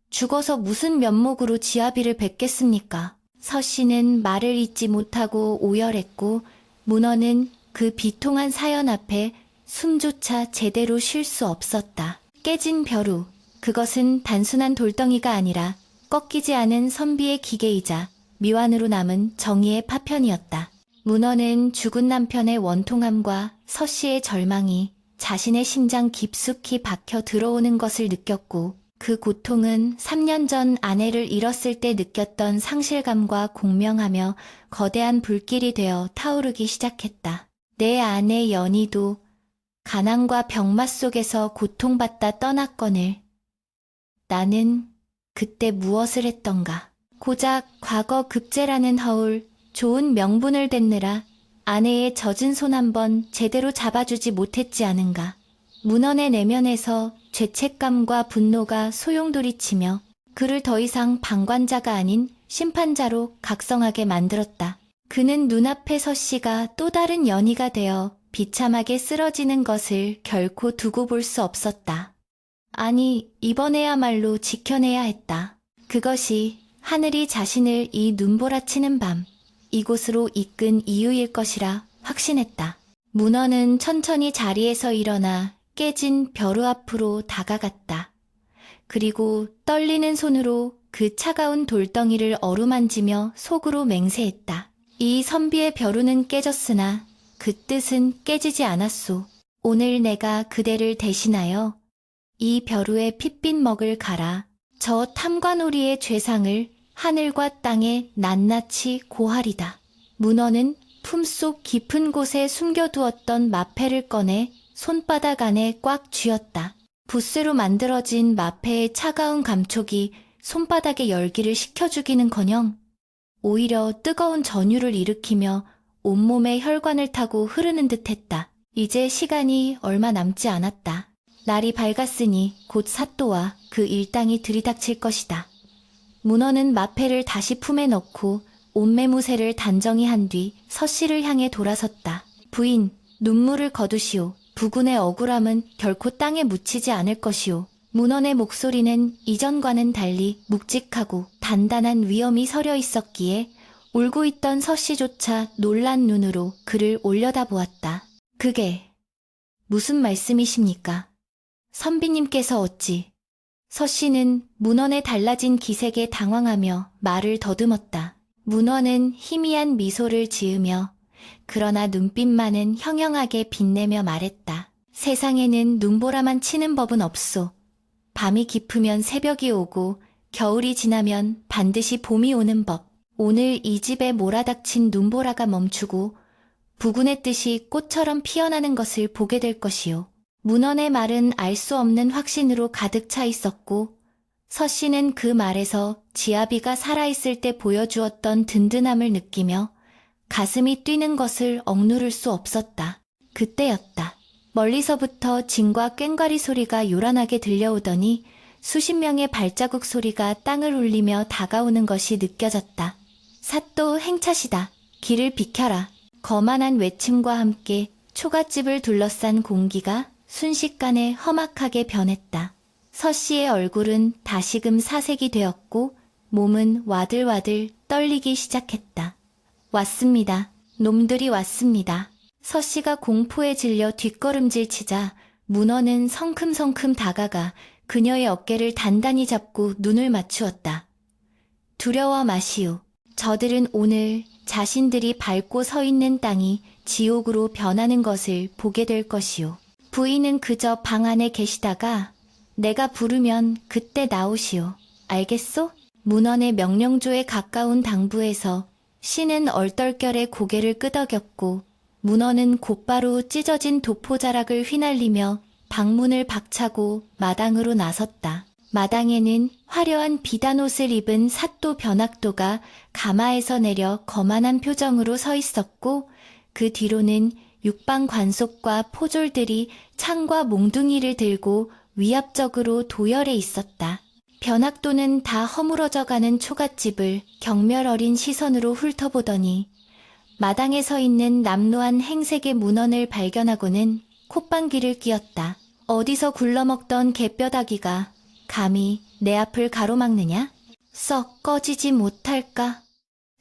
Speaker 1: 죽어서 무슨 면목으로 지아비를 뵙겠습니까? 서 씨는 말을 잇지 못하고 오열했고 문헌은 그 비통한 사연 앞에 숨조차 제대로 쉴 수 없었다. 깨진 벼루, 그것은 단순한 돌덩이가 아니라 꺾이지 않은 선비의 기계이자 미완으로 남은 정의의 파편이었다. 문헌은 죽은 남편의 원통함과 서 씨의 절망이 자신의 심장 깊숙이 박혀 들어오는 것을 느꼈고 그 고통은 3년 전 아내를 잃었을 때 느꼈던 상실감과 공명하며 거대한 불길이 되어 타오르기 시작했다. 내 아내 연희도 가난과 병맛 속에서 고통받다 떠났거늘 나는 그때 무엇을 했던가. 고작 과거 급제라는 허울, 좋은 명분을 댔느라 아내의 젖은 손 한 번 제대로 잡아주지 못했지 않은가. 문헌의 내면에서 죄책감과 분노가 소용돌이치며 그를 더 이상 방관자가 아닌 심판자로 각성하게 만들었다. 그는 눈앞에 서 씨가 또 다른 연희가 되어 비참하게 쓰러지는 것을 결코 두고 볼 수 없었다. 아니, 이번에야말로 지켜내야 했다. 그것이 하늘이 자신을 이 눈보라치는 밤, 이곳으로 이끈 이유일 것이라 확신했다. 문헌은 천천히 자리에서 일어나 깨진 벼루 앞으로 다가갔다. 그리고 떨리는 손으로 그 차가운 돌덩이를 어루만지며 속으로 맹세했다. 이 선비의 벼루는 깨졌으나 그 뜻은 깨지지 않았소. 오늘 내가 그대를 대신하여 이 벼루의 핏빛 먹을 가라. 저 탐관오리의 죄상을 하늘과 땅에 낱낱이 고하리다. 문헌은 품속 깊은 곳에 숨겨두었던 마패를 꺼내 손바닥 안에 꽉 쥐었다. 붓쇠로 만들어진 마패의 차가운 감촉이 손바닥의 열기를 식혀주기는커녕 오히려 뜨거운 전율을 일으키며 온몸에 혈관을 타고 흐르는 듯했다. 이제 시간이 얼마 남지 않았다. 날이 밝았으니 곧 사또와 그 일당이 들이닥칠 것이다. 문헌은 마패를 다시 품에 넣고 옷매무새를 단정히 한 뒤 서 씨를 향해 돌아섰다. 부인, 눈물을 거두시오. 부군의 억울함은 결코 땅에 묻히지 않을 것이오. 문헌의 목소리는 이전과는 달리 묵직하고 단단한 위엄이 서려 있었기에 울고 있던 서 씨조차 놀란 눈으로 그를 올려다보았다. 그게 무슨 말씀이십니까? 선비님께서 어찌? 서 씨는 문헌의 달라진 기색에 당황하며 말을 더듬었다. 문헌은 희미한 미소를 지으며 그러나 눈빛만은 형형하게 빛내며 말했다. 세상에는 눈보라만 치는 법은 없소. 밤이 깊으면 새벽이 오고 겨울이 지나면 반드시 봄이 오는 법. 오늘 이 집에 몰아닥친 눈보라가 멈추고 부군의 뜻이 꽃처럼 피어나는 것을 보게 될 것이요. 문헌의 말은 알 수 없는 확신으로 가득 차 있었고 서씨는 그 말에서 지아비가 살아있을 때 보여주었던 든든함을 느끼며 가슴이 뛰는 것을 억누를 수 없었다. 그때였다. 멀리서부터 징과 꽹과리 소리가 요란하게 들려오더니 수십 명의 발자국 소리가 땅을 울리며 다가오는 것이 느껴졌다. 삿도 행차시다. 길을 비켜라. 거만한 외침과 함께 초가집을 둘러싼 공기가 순식간에 험악하게 변했다. 서씨의 얼굴은 다시금 사색이 되었고 몸은 와들와들 떨리기 시작했다. 왔습니다. 놈들이 왔습니다. 서씨가 공포에 질려 뒷걸음질 치자 문헌은 성큼성큼 다가가 그녀의 어깨를 단단히 잡고 눈을 맞추었다. 두려워 마시오. 저들은 오늘 자신들이 밟고 서 있는 땅이 지옥으로 변하는 것을 보게 될 것이오. 부인은 그저 방 안에 계시다가 내가 부르면 그때 나오시오. 알겠소? 문헌의 명령조에 가까운 당부에서 씨는 얼떨결에 고개를 끄덕였고 문헌은 곧바로 찢어진 도포자락을 휘날리며 방문을 박차고 마당으로 나섰다. 마당에는 화려한 비단옷을 입은 삿도 변학도가 가마에서 내려 거만한 표정으로 서 있었고 그 뒤로는 육방 관속과 포졸들이 창과 몽둥이를 들고 위압적으로 도열해 있었다. 변학도는 다 허물어져가는 초갓집을 경멸 어린 시선으로 훑어보더니 마당에 서 있는 남루한 행색의 문헌을 발견하고는 콧방귀를 뀌었다. 어디서 굴러먹던 개뼈다귀가 감히 내 앞을 가로막느냐? 썩 꺼지지 못할까?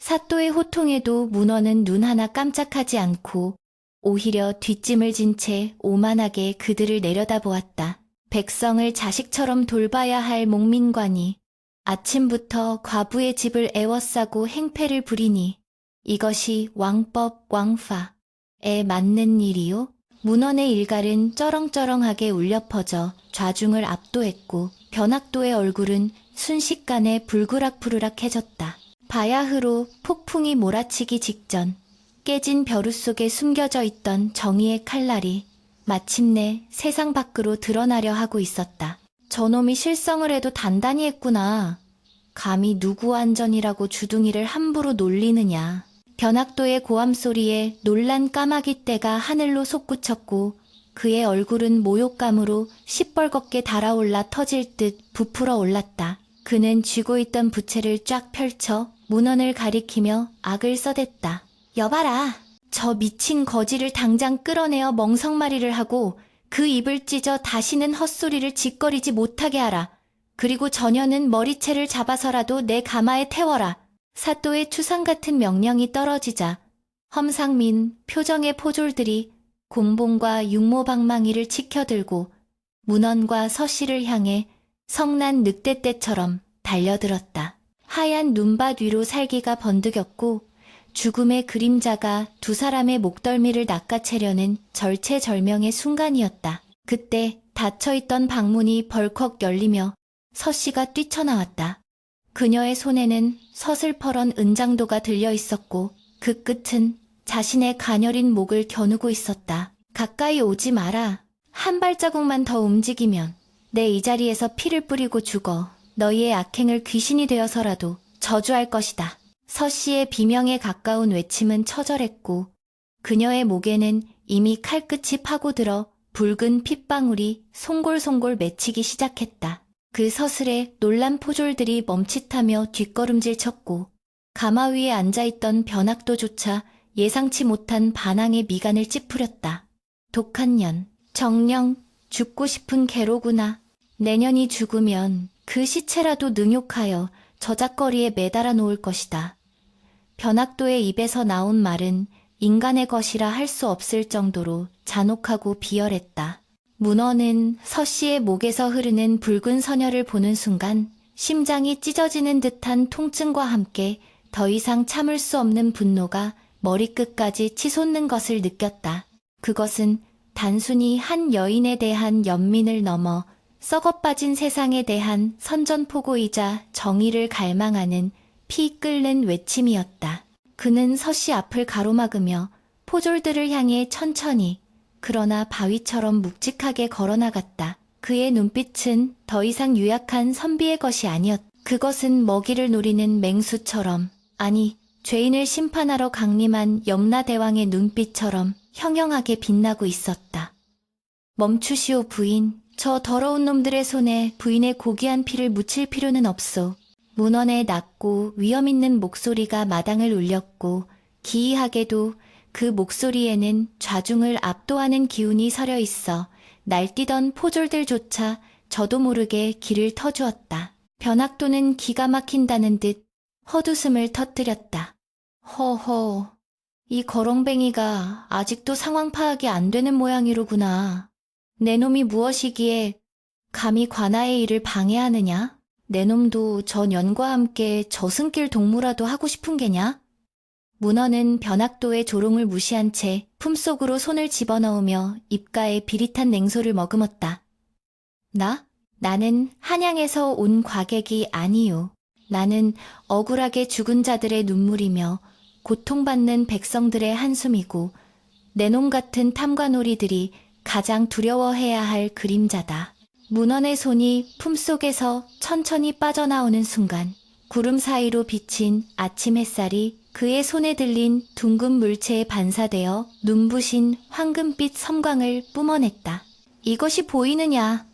Speaker 1: 사또의 호통에도 문헌은 눈 하나 깜짝하지 않고 오히려 뒷짐을 진 채 오만하게 그들을 내려다보았다. 백성을 자식처럼 돌봐야 할 목민관이 아침부터 과부의 집을 애워싸고 행패를 부리니 이것이 왕법 왕파에 맞는 일이요? 문헌의 일갈은 쩌렁쩌렁하게 울려 퍼져 좌중을 압도했고 변학도의 얼굴은 순식간에 불그락부르락해졌다. 바야흐로 폭풍이 몰아치기 직전 깨진 벼루 속에 숨겨져 있던 정의의 칼날이 마침내 세상 밖으로 드러나려 하고 있었다. 저놈이 실성을 해도 단단히 했구나. 감히 누구 안전이라고 주둥이를 함부로 놀리느냐. 변학도의 고함 소리에 놀란 까마귀 떼가 하늘로 솟구쳤고 그의 얼굴은 모욕감으로 시뻘겋게 달아올라 터질 듯 부풀어 올랐다. 그는 쥐고 있던 부채를 쫙 펼쳐 문헌을 가리키며 악을 써댔다. 여봐라. 저 미친 거지를 당장 끌어내어 멍석마리를 하고 그 입을 찢어 다시는 헛소리를 짓거리지 못하게 하라. 그리고 저녀는 머리채를 잡아서라도 내 가마에 태워라. 사또의 추상 같은 명령이 떨어지자 험상민 표정의 포졸들이 곤봉과 육모방망이를 치켜들고 문헌과 서씨를 향해 성난 늑대떼처럼 달려들었다. 하얀 눈밭 위로 살기가 번득였고 죽음의 그림자가 두 사람의 목덜미를 낚아채려는 절체절명의 순간이었다. 그때 닫혀있던 방문이 벌컥 열리며 서씨가 뛰쳐나왔다. 그녀의 손에는 서슬퍼런 은장도가 들려 있었고 그 끝은 자신의 가녀린 목을 겨누고 있었다. 가까이 오지 마라. 한 발자국만 더 움직이면 내 이 자리에서 피를 뿌리고 죽어 너희의 악행을 귀신이 되어서라도 저주할 것이다. 서씨의 비명에 가까운 외침은 처절했고 그녀의 목에는 이미 칼끝이 파고들어 붉은 핏방울이 송골송골 맺히기 시작했다. 그 서슬에 놀란 포졸들이 멈칫하며 뒷걸음질 쳤고 가마 위에 앉아있던 변학도조차 예상치 못한 반항의 미간을 찌푸렸다. 독한 년, 정령, 죽고 싶은 개로구나. 내년이 죽으면 그 시체라도 능욕하여 저작거리에 매달아 놓을 것이다. 변학도의 입에서 나온 말은 인간의 것이라 할 수 없을 정도로 잔혹하고 비열했다. 문헌은 서씨의 목에서 흐르는 붉은 선혈을 보는 순간 심장이 찢어지는 듯한 통증과 함께 더 이상 참을 수 없는 분노가 머리끝까지 치솟는 것을 느꼈다. 그것은 단순히 한 여인에 대한 연민을 넘어 썩어빠진 세상에 대한 선전포고이자 정의를 갈망하는 피 끓는 외침이었다. 그는 서씨 앞을 가로막으며 포졸들을 향해 천천히 그러나 바위처럼 묵직하게 걸어나갔다. 그의 눈빛은 더 이상 유약한 선비의 것이 아니었다. 그것은 먹이를 노리는 맹수처럼, 아니 죄인을 심판하러 강림한 염라대왕의 눈빛처럼 형형하게 빛나고 있었다. 멈추시오 부인. 저 더러운 놈들의 손에 부인의 고귀한 피를 묻힐 필요는 없소. 문헌의 낮고 위험 있는 목소리가 마당을 울렸고 기이하게도 그 목소리에는 좌중을 압도하는 기운이 서려 있어 날뛰던 포졸들조차 저도 모르게 길을 터주었다. 변학도는 기가 막힌다는 듯 헛웃음을 터뜨렸다. 허허, 이 거렁뱅이가 아직도 상황 파악이 안 되는 모양이로구나. 내 놈이 무엇이기에 감히 관아의 일을 방해하느냐? 내 놈도 저 년과 함께 저승길 동무라도 하고 싶은 게냐? 문헌은 변학도의 조롱을 무시한 채 품속으로 손을 집어넣으며 입가에 비릿한 냉소를 머금었다. 나는 한양에서 온 과객이 아니요. 나는 억울하게 죽은 자들의 눈물이며 고통받는 백성들의 한숨이고 내 놈 같은 탐관오리들이 가장 두려워해야 할 그림자다. 문헌의 손이 품속에서 천천히 빠져나오는 순간 구름 사이로 비친 아침 햇살이 그의 손에 들린 둥근 물체에 반사되어 눈부신 황금빛 섬광을 뿜어냈다. 이것이 보이느냐?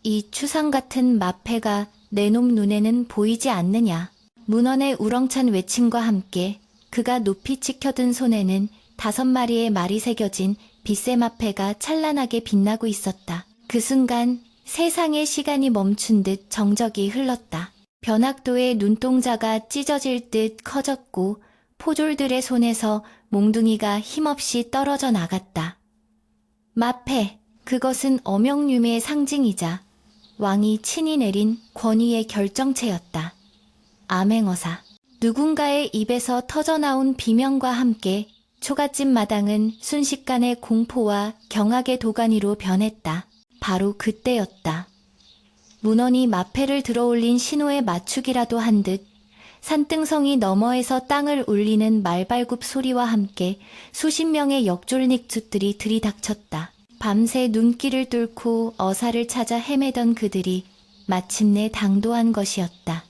Speaker 1: 이 추상 같은 마패가 내 놈 눈에는 보이지 않느냐? 문헌의 우렁찬 외침과 함께 그가 높이 치켜든 손에는 5마리의 말이 새겨진 빛의 마패가 찬란하게 빛나고 있었다. 그 순간 세상의 시간이 멈춘 듯 정적이 흘렀다. 변학도의 눈동자가 찢어질 듯 커졌고 포졸들의 손에서 몽둥이가 힘없이 떨어져 나갔다. 마패, 그것은 어명류의 상징이자 왕이 친히 내린 권위의 결정체였다. 암행어사. 누군가의 입에서 터져나온 비명과 함께 초가집 마당은 순식간에 공포와 경악의 도가니로 변했다. 바로 그때였다. 문헌이 마패를 들어올린 신호에 맞추기라도 한 듯 산등성이 너머에서 땅을 울리는 말발굽 소리와 함께 수십 명의 역졸닉주들이 들이닥쳤다. 밤새 눈길을 뚫고 어사를 찾아 헤매던 그들이 마침내 당도한 것이었다.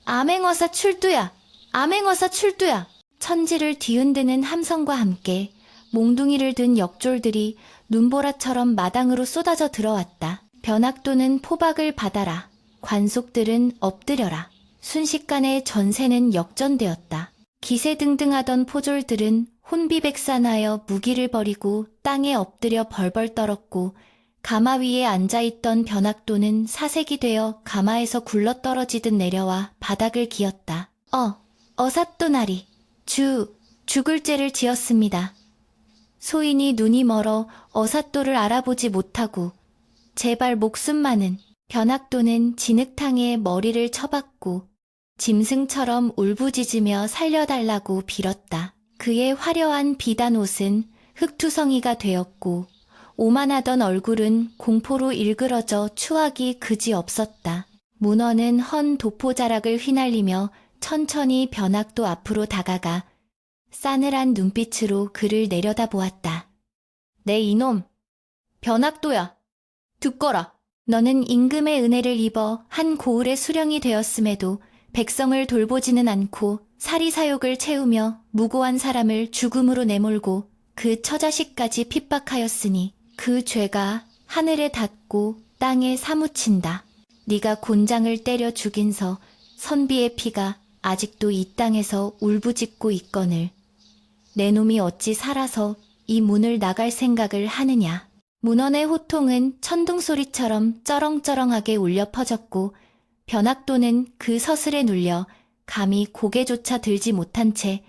Speaker 1: 암행어사 출두야! 암행어사 출두야! 천지를 뒤흔드는 함성과 함께 몽둥이를 든 역졸들이 눈보라처럼 마당으로 쏟아져 들어왔다. 변학도는 포박을 받아라. 관속들은 엎드려라. 순식간에 전세는 역전되었다. 기세등등하던 포졸들은 혼비백산하여 무기를 버리고 땅에 엎드려 벌벌 떨었고 가마 위에 앉아있던 변학도는 사색이 되어 가마에서 굴러떨어지듯 내려와 바닥을 기었다. 어사또나리. 죽을 죄를 지었습니다. 소인이 눈이 멀어 어사또를 알아보지 못하고 제발 목숨만은. 변학도는 진흙탕에 머리를 쳐박고 짐승처럼 울부짖으며 살려달라고 빌었다. 그의 화려한 비단 옷은 흙투성이가 되었고 오만하던 얼굴은 공포로 일그러져 추악이 그지없었다. 문헌은 헌 도포자락을 휘날리며 천천히 변학도 앞으로 다가가 싸늘한 눈빛으로 그를 내려다보았다. 내 이놈, 변학도야, 듣거라. 너는 임금의 은혜를 입어 한 고을의 수령이 되었음에도 백성을 돌보지는 않고 사리사욕을 채우며 무고한 사람을 죽음으로 내몰고 그 처자식까지 핍박하였으니 그 죄가 하늘에 닿고 땅에 사무친다. 네가 곤장을 때려 죽인서 선비의 피가 아직도 이 땅에서 울부짖고 있거늘 내 놈이 어찌 살아서 이 문을 나갈 생각을 하느냐. 문헌의 호통은 천둥소리처럼 쩌렁쩌렁하게 울려 퍼졌고 변학도는 그 서슬에 눌려 감히 고개조차 들지 못한 채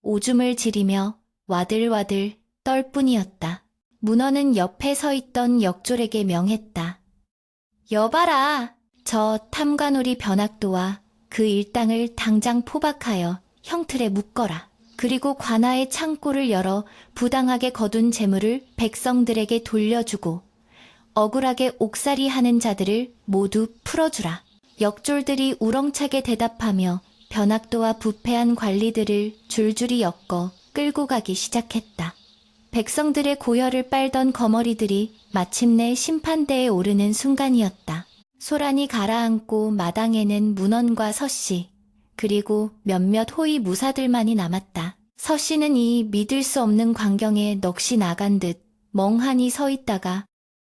Speaker 1: 오줌을 지리며 와들와들 떨 뿐이었다. 문헌은 옆에 서 있던 역졸에게 명했다. 여봐라, 저 탐관오리 변학도와 그 일당을 당장 포박하여 형틀에 묶어라. 그리고 관아의 창고를 열어 부당하게 거둔 재물을 백성들에게 돌려주고 억울하게 옥살이 하는 자들을 모두 풀어주라. 역졸들이 우렁차게 대답하며 변학도와 부패한 관리들을 줄줄이 엮어 끌고 가기 시작했다. 백성들의 고열을 빨던 거머리들이 마침내 심판대에 오르는 순간이었다. 소란이 가라앉고 마당에는 문헌과 서씨, 그리고 몇몇 호위 무사들만이 남았다. 서씨는 이 믿을 수 없는 광경에 넋이 나간 듯 멍하니 서 있다가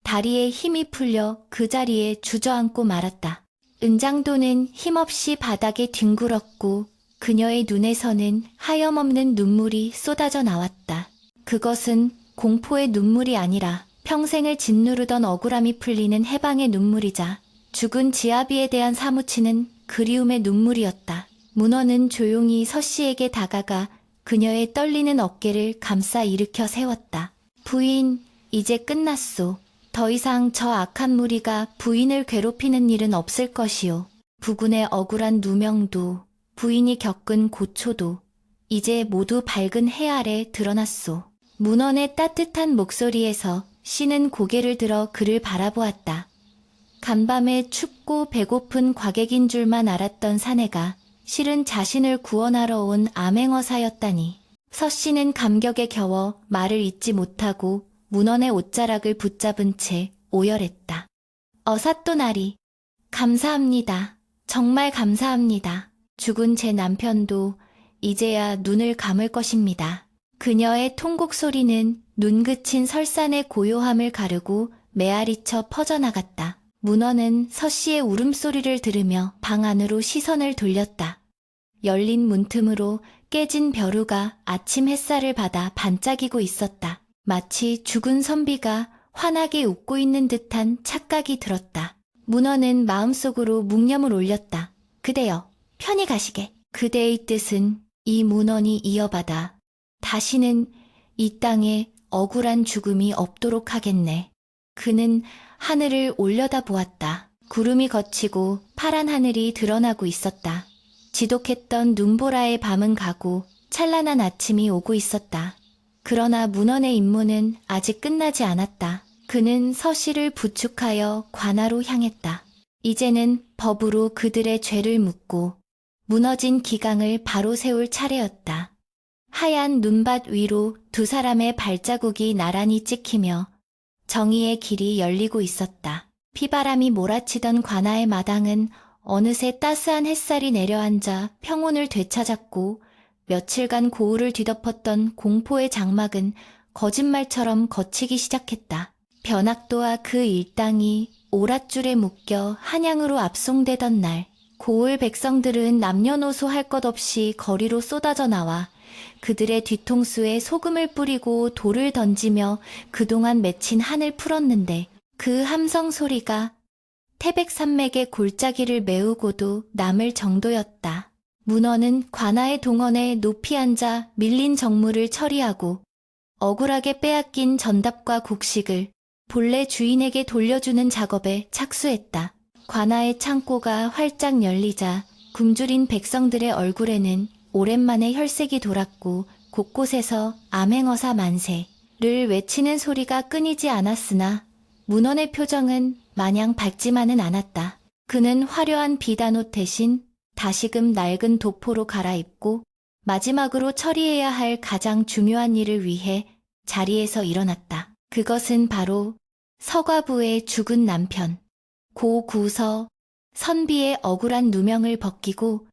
Speaker 1: 다리에 힘이 풀려 그 자리에 주저앉고 말았다. 은장도는 힘없이 바닥에 뒹굴었고 그녀의 눈에서는 하염없는 눈물이 쏟아져 나왔다. 그것은 공포의 눈물이 아니라 평생을 짓누르던 억울함이 풀리는 해방의 눈물이자 죽은 지아비에 대한 사무치는 그리움의 눈물이었다. 문헌은 조용히 서씨에게 다가가 그녀의 떨리는 어깨를 감싸 일으켜 세웠다. 부인, 이제 끝났소. 더 이상 저 악한 무리가 부인을 괴롭히는 일은 없을 것이오. 부군의 억울한 누명도, 부인이 겪은 고초도 이제 모두 밝은 해 아래 드러났소. 문헌의 따뜻한 목소리에서 씨는 고개를 들어 그를 바라보았다. 간밤에 춥고 배고픈 과객인 줄만 알았던 사내가 실은 자신을 구원하러 온 암행어사였다니. 서씨는 감격에 겨워 말을 잇지 못하고 문헌의 옷자락을 붙잡은 채 오열했다. 어사또나리, 감사합니다. 정말 감사합니다. 죽은 제 남편도 이제야 눈을 감을 것입니다. 그녀의 통곡 소리는 눈 그친 설산의 고요함을 가르고 메아리쳐 퍼져나갔다. 문헌은 서씨의 울음소리를 들으며 방 안으로 시선을 돌렸다. 열린 문틈으로 깨진 벼루가 아침 햇살을 받아 반짝이고 있었다. 마치 죽은 선비가 환하게 웃고 있는 듯한 착각이 들었다. 문헌은 마음속으로 묵념을 올렸다. 그대여, 편히 가시게. 그대의 뜻은 이 문헌이 이어받아 다시는 이 땅에 억울한 죽음이 없도록 하겠네. 그는 하늘을 올려다보았다. 구름이 걷히고 파란 하늘이 드러나고 있었다. 지독했던 눈보라의 밤은 가고 찬란한 아침이 오고 있었다. 그러나 문헌의 임무는 아직 끝나지 않았다. 그는 서씨를 부축하여 관하로 향했다. 이제는 법으로 그들의 죄를 묻고 무너진 기강을 바로 세울 차례였다. 하얀 눈밭 위로 두 사람의 발자국이 나란히 찍히며 정의의 길이 열리고 있었다. 피바람이 몰아치던 관아의 마당은 어느새 따스한 햇살이 내려앉아 평온을 되찾았고 며칠간 고울을 뒤덮었던 공포의 장막은 거짓말처럼 걷히기 시작했다. 변학도와 그 일당이 오랏줄에 묶여 한양으로 압송되던 날, 고을 백성들은 남녀노소 할 것 없이 거리로 쏟아져 나와 그들의 뒤통수에 소금을 뿌리고 돌을 던지며 그동안 맺힌 한을 풀었는데 그 함성 소리가 태백산맥의 골짜기를 메우고도 남을 정도였다. 문헌은 관아의 동원에 높이 앉아 밀린 정물을 처리하고 억울하게 빼앗긴 전답과 곡식을 본래 주인에게 돌려주는 작업에 착수했다. 관아의 창고가 활짝 열리자 굶주린 백성들의 얼굴에는 오랜만에 혈색이 돌았고 곳곳에서 암행어사 만세를 외치는 소리가 끊이지 않았으나 문헌의 표정은 마냥 밝지만은 않았다. 그는 화려한 비단옷 대신 다시금 낡은 도포로 갈아입고 마지막으로 처리해야 할 가장 중요한 일을 위해 자리에서 일어났다. 그것은 바로 서과부의 죽은 남편 고구서 선비의 억울한 누명을 벗기고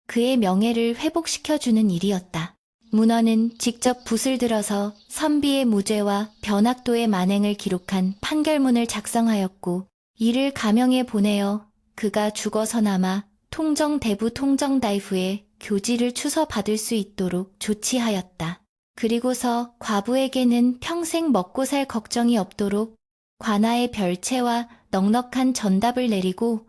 Speaker 1: 그의 명예를 회복시켜주는 일이었다. 문헌은 직접 붓을 들어서 선비의 무죄와 변학도의 만행을 기록한 판결문을 작성하였고 이를 가명에 보내어 그가 죽어서나마 통정대부 통정다이후에 교지를 추서받을 수 있도록 조치하였다. 그리고서 과부에게는 평생 먹고 살 걱정이 없도록 관아의 별채와 넉넉한 전답을 내리고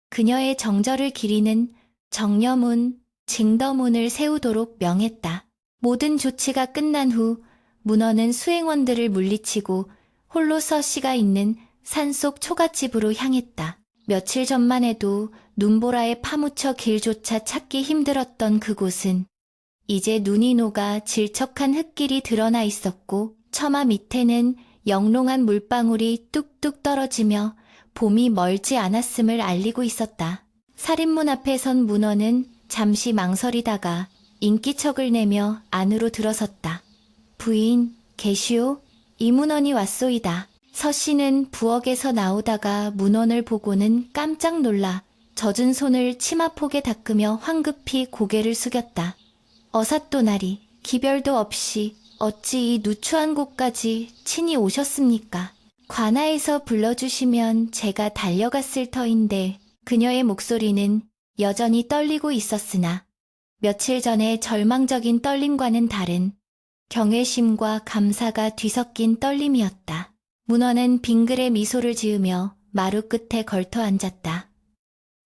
Speaker 1: 그녀의 정절을 기리는 정려문, 징더문을 세우도록 명했다. 모든 조치가 끝난 후 문헌은 수행원들을 물리치고 홀로 서씨가 있는 산속 초가집으로 향했다. 며칠 전만 해도 눈보라에 파묻혀 길조차 찾기 힘들었던 그곳은 이제 눈이 녹아 질척한 흙길이 드러나 있었고 처마 밑에는 영롱한 물방울이 뚝뚝 떨어지며 봄이 멀지 않았음을 알리고 있었다. 살인문 앞에 선 문어는 잠시 망설이다가 인기척을 내며 안으로 들어섰다. 부인, 계시오? 이문원이 왔소이다. 서씨는 부엌에서 나오다가 문원을 보고는 깜짝 놀라 젖은 손을 치마폭에 닦으며 황급히 고개를 숙였다. 어삿도나리, 기별도 없이 어찌 이 누추한 곳까지 친히 오셨습니까? 관아에서 불러주시면 제가 달려갔을 터인데 그녀의 목소리는 여전히 떨리고 있었으나 며칠 전에 절망적인 떨림과는 다른 경외심과 감사가 뒤섞인 떨림이었다. 문어는 빙글에 미소를 지으며 마루 끝에 걸터 앉았다.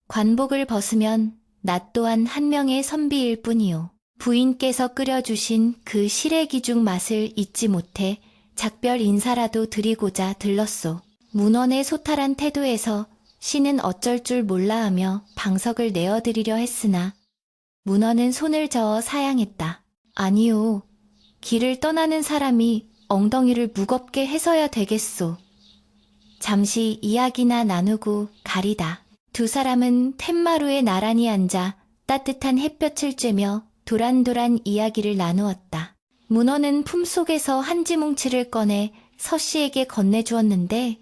Speaker 1: 관복을 벗으면 나 또한 한 명의 선비일 뿐이요. 부인께서 끓여주신 그 시래기죽 맛을 잊지 못해 작별 인사라도 드리고자 들렀소. 문원의 소탈한 태도에서 씨는 어쩔 줄 몰라 하며 방석을 내어드리려 했으나 문어는 손을 저어 사양했다. 아니요. 길을 떠나는 사람이 엉덩이를 무겁게 해서야 되겠소. 잠시 이야기나 나누고 가리다. 두 사람은 툇마루에 나란히 앉아 따뜻한 햇볕을 쬐며 도란도란 이야기를 나누었다. 문어는 품속에서 한지뭉치를 꺼내 서씨에게 건네주었는데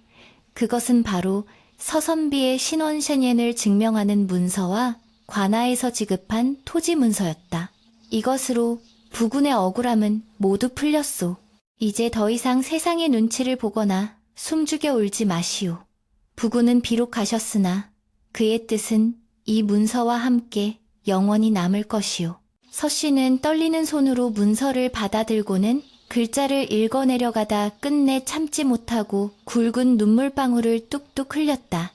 Speaker 1: 그것은 바로 서선비의 신원셴옌을 증명하는 문서와 관아에서 지급한 토지 문서였다. 이것으로 부군의 억울함은 모두 풀렸소. 이제 더 이상 세상의 눈치를 보거나 숨죽여 울지 마시오. 부군은 비록 가셨으나 그의 뜻은 이 문서와 함께 영원히 남을 것이오. 서씨는 떨리는 손으로 문서를 받아들고는 글자를 읽어내려가다 끝내 참지 못하고 굵은 눈물방울을 뚝뚝 흘렸다.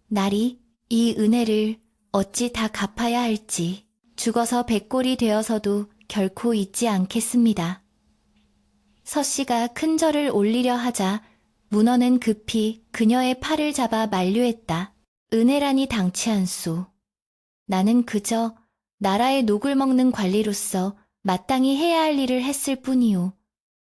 Speaker 1: 날이 이 은혜를 어찌 다 갚아야 할지 죽어서 백골이 되어서도 결코 잊지 않겠습니다. 서씨가 큰 절을 올리려 하자 문어는 급히 그녀의 팔을 잡아 만류했다. 은혜라니 당치 않소. 나는 그저 나라의 녹을 먹는 관리로서 마땅히 해야 할 일을 했을 뿐이오.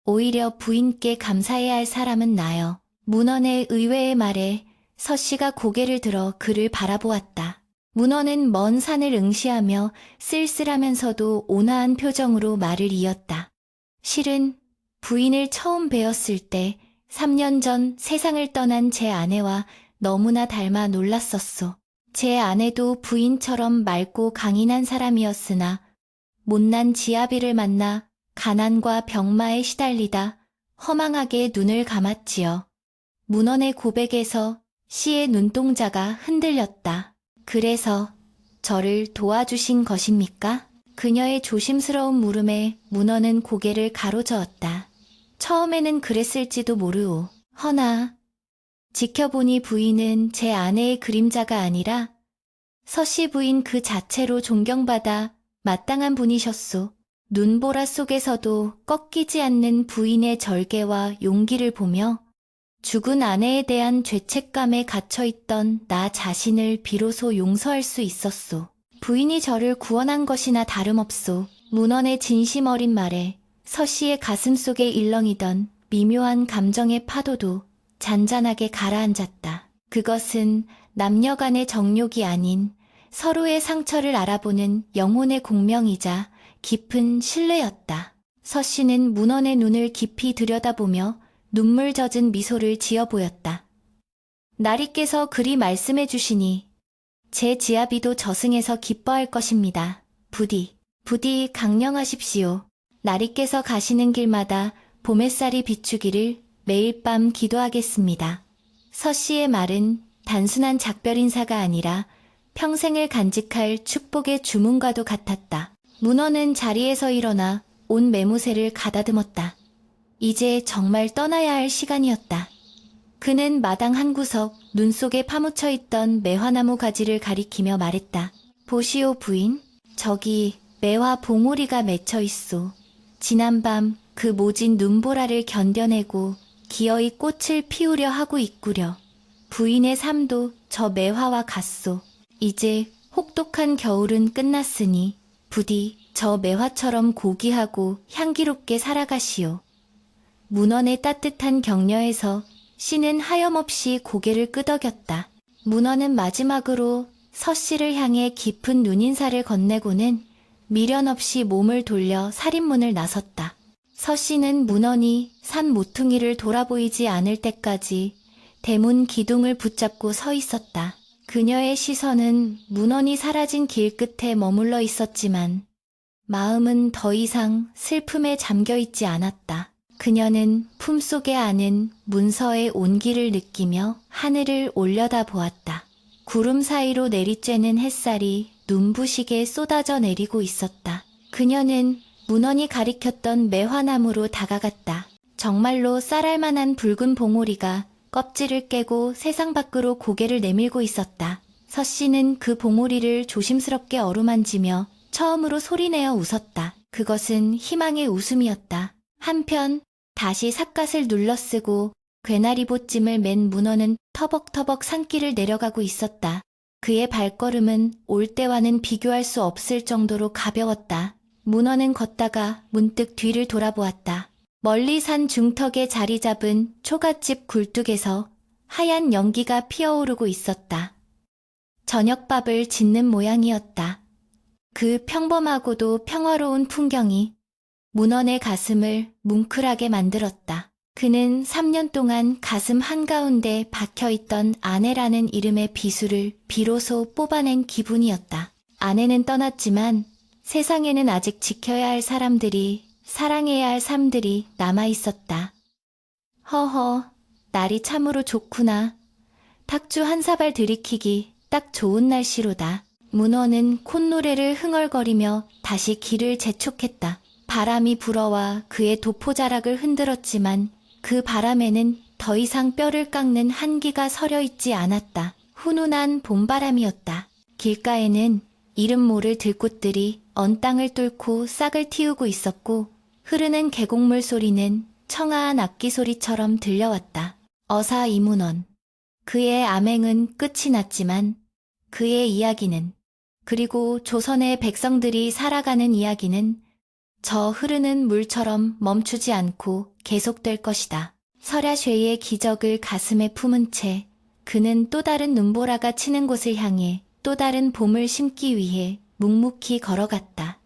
Speaker 1: 오히려 부인께 감사해야 할 사람은 나여. 문원의 의외의 말에 서씨가 고개를 들어 그를 바라보았다. 문어는 먼 산을 응시하며 쓸쓸하면서도 온화한 표정으로 말을 이었다. 실은 부인을 처음 뵈었을 때 3년 전 세상을 떠난 제 아내와 너무나 닮아 놀랐었소. 제 아내도 부인처럼 맑고 강인한 사람이었으나 못난 지아비를 만나 가난과 병마에 시달리다 허망하게 눈을 감았지요. 문원의 고백에서 씨의 눈동자가 흔들렸다. 그래서 저를 도와주신 것입니까? 그녀의 조심스러운 물음에 문어는 고개를 가로저었다. 처음에는 그랬을지도 모르오. 허나 지켜보니 부인은 제 아내의 그림자가 아니라 서씨 부인 그 자체로 존경받아 마땅한 분이셨소. 눈보라 속에서도 꺾이지 않는 부인의 절개와 용기를 보며 죽은 아내에 대한 죄책감에 갇혀있던 나 자신을 비로소 용서할 수 있었소. 부인이 저를 구원한 것이나 다름없소. 문원의 진심 어린 말에 서씨의 가슴속에 일렁이던 미묘한 감정의 파도도 잔잔하게 가라앉았다. 그것은 남녀 간의 정욕이 아닌 서로의 상처를 알아보는 영혼의 공명이자 깊은 신뢰였다. 서씨는 문원의 눈을 깊이 들여다보며 눈물 젖은 미소를 지어 보였다. 나리께서 그리 말씀해 주시니 제 지아비도 저승에서 기뻐할 것입니다. 부디 강령하십시오. 나리께서 가시는 길마다 봄햇살이 비추기를 매일 밤 기도하겠습니다. 서씨의 말은 단순한 작별 인사가 아니라 평생을 간직할 축복의 주문과도 같았다. 문어는 자리에서 일어나 온 매무새를 가다듬었다. 이제 정말 떠나야 할 시간이었다. 그는 마당 한 구석 눈 속에 파묻혀 있던 매화나무 가지를 가리키며 말했다. 보시오 부인, 저기 매화 봉오리가 맺혀 있소. 지난밤 그 모진 눈보라를 견뎌내고 기어이 꽃을 피우려 하고 있구려. 부인의 삶도 저 매화와 같소. 이제 혹독한 겨울은 끝났으니 부디 저 매화처럼 고귀하고 향기롭게 살아가시오. 문헌의 따뜻한 격려에서 씨는 하염없이 고개를 끄덕였다. 문헌은 마지막으로 서씨를 향해 깊은 눈인사를 건네고는 미련 없이 몸을 돌려 살인문을 나섰다. 서씨는 문헌이 산 모퉁이를 돌아보이지 않을 때까지 대문 기둥을 붙잡고 서 있었다. 그녀의 시선은 문헌이 사라진 길 끝에 머물러 있었지만 마음은 더 이상 슬픔에 잠겨 있지 않았다. 그녀는 품속에 안은 문서의 온기를 느끼며 하늘을 올려다 보았다. 구름 사이로 내리쬐는 햇살이 눈부시게 쏟아져 내리고 있었다. 그녀는 문헌이 가리켰던 매화나무로 다가갔다. 정말로 쌀알만한 붉은 봉오리가 껍질을 깨고 세상 밖으로 고개를 내밀고 있었다. 서씨는 그 봉오리를 조심스럽게 어루만지며 처음으로 소리내어 웃었다. 그것은 희망의 웃음이었다. 한편 다시 삿갓을 눌러쓰고 괴나리 보찜을 맨 문헌은 터벅터벅 산길을 내려가고 있었다. 그의 발걸음은 올 때와는 비교할 수 없을 정도로 가벼웠다. 문헌은 걷다가 문득 뒤를 돌아보았다. 멀리 산 중턱에 자리 잡은 초가집 굴뚝에서 하얀 연기가 피어오르고 있었다. 저녁밥을 짓는 모양이었다. 그 평범하고도 평화로운 풍경이 문헌의 가슴을 뭉클하게 만들었다. 그는 3년 동안 가슴 한가운데 박혀있던 아내라는 이름의 비수를 비로소 뽑아낸 기분이었다. 아내는 떠났지만 세상에는 아직 지켜야 할 사람들이, 사랑해야 할 삶들이 남아있었다. 허허, 날이 참으로 좋구나. 탁주 한 사발 들이키기 딱 좋은 날씨로다. 문헌은 콧노래를 흥얼거리며 다시 길을 재촉했다. 바람이 불어와 그의 도포자락을 흔들었지만 그 바람에는 더 이상 뼈를 깎는 한기가 서려 있지 않았다. 훈훈한 봄바람이었다. 길가에는 이름 모를 들꽃들이 언 땅을 뚫고 싹을 틔우고 있었고 흐르는 계곡물 소리는 청아한 악기 소리처럼 들려왔다. 어사 이문헌. 그의 암행은 끝이 났지만 그의 이야기는, 그리고 조선의 백성들이 살아가는 이야기는 저 흐르는 물처럼 멈추지 않고 계속될 것이다. 설야쉐의 기적을 가슴에 품은 채 그는 또 다른 눈보라가 치는 곳을 향해 또 다른 봄을 심기 위해 묵묵히 걸어갔다.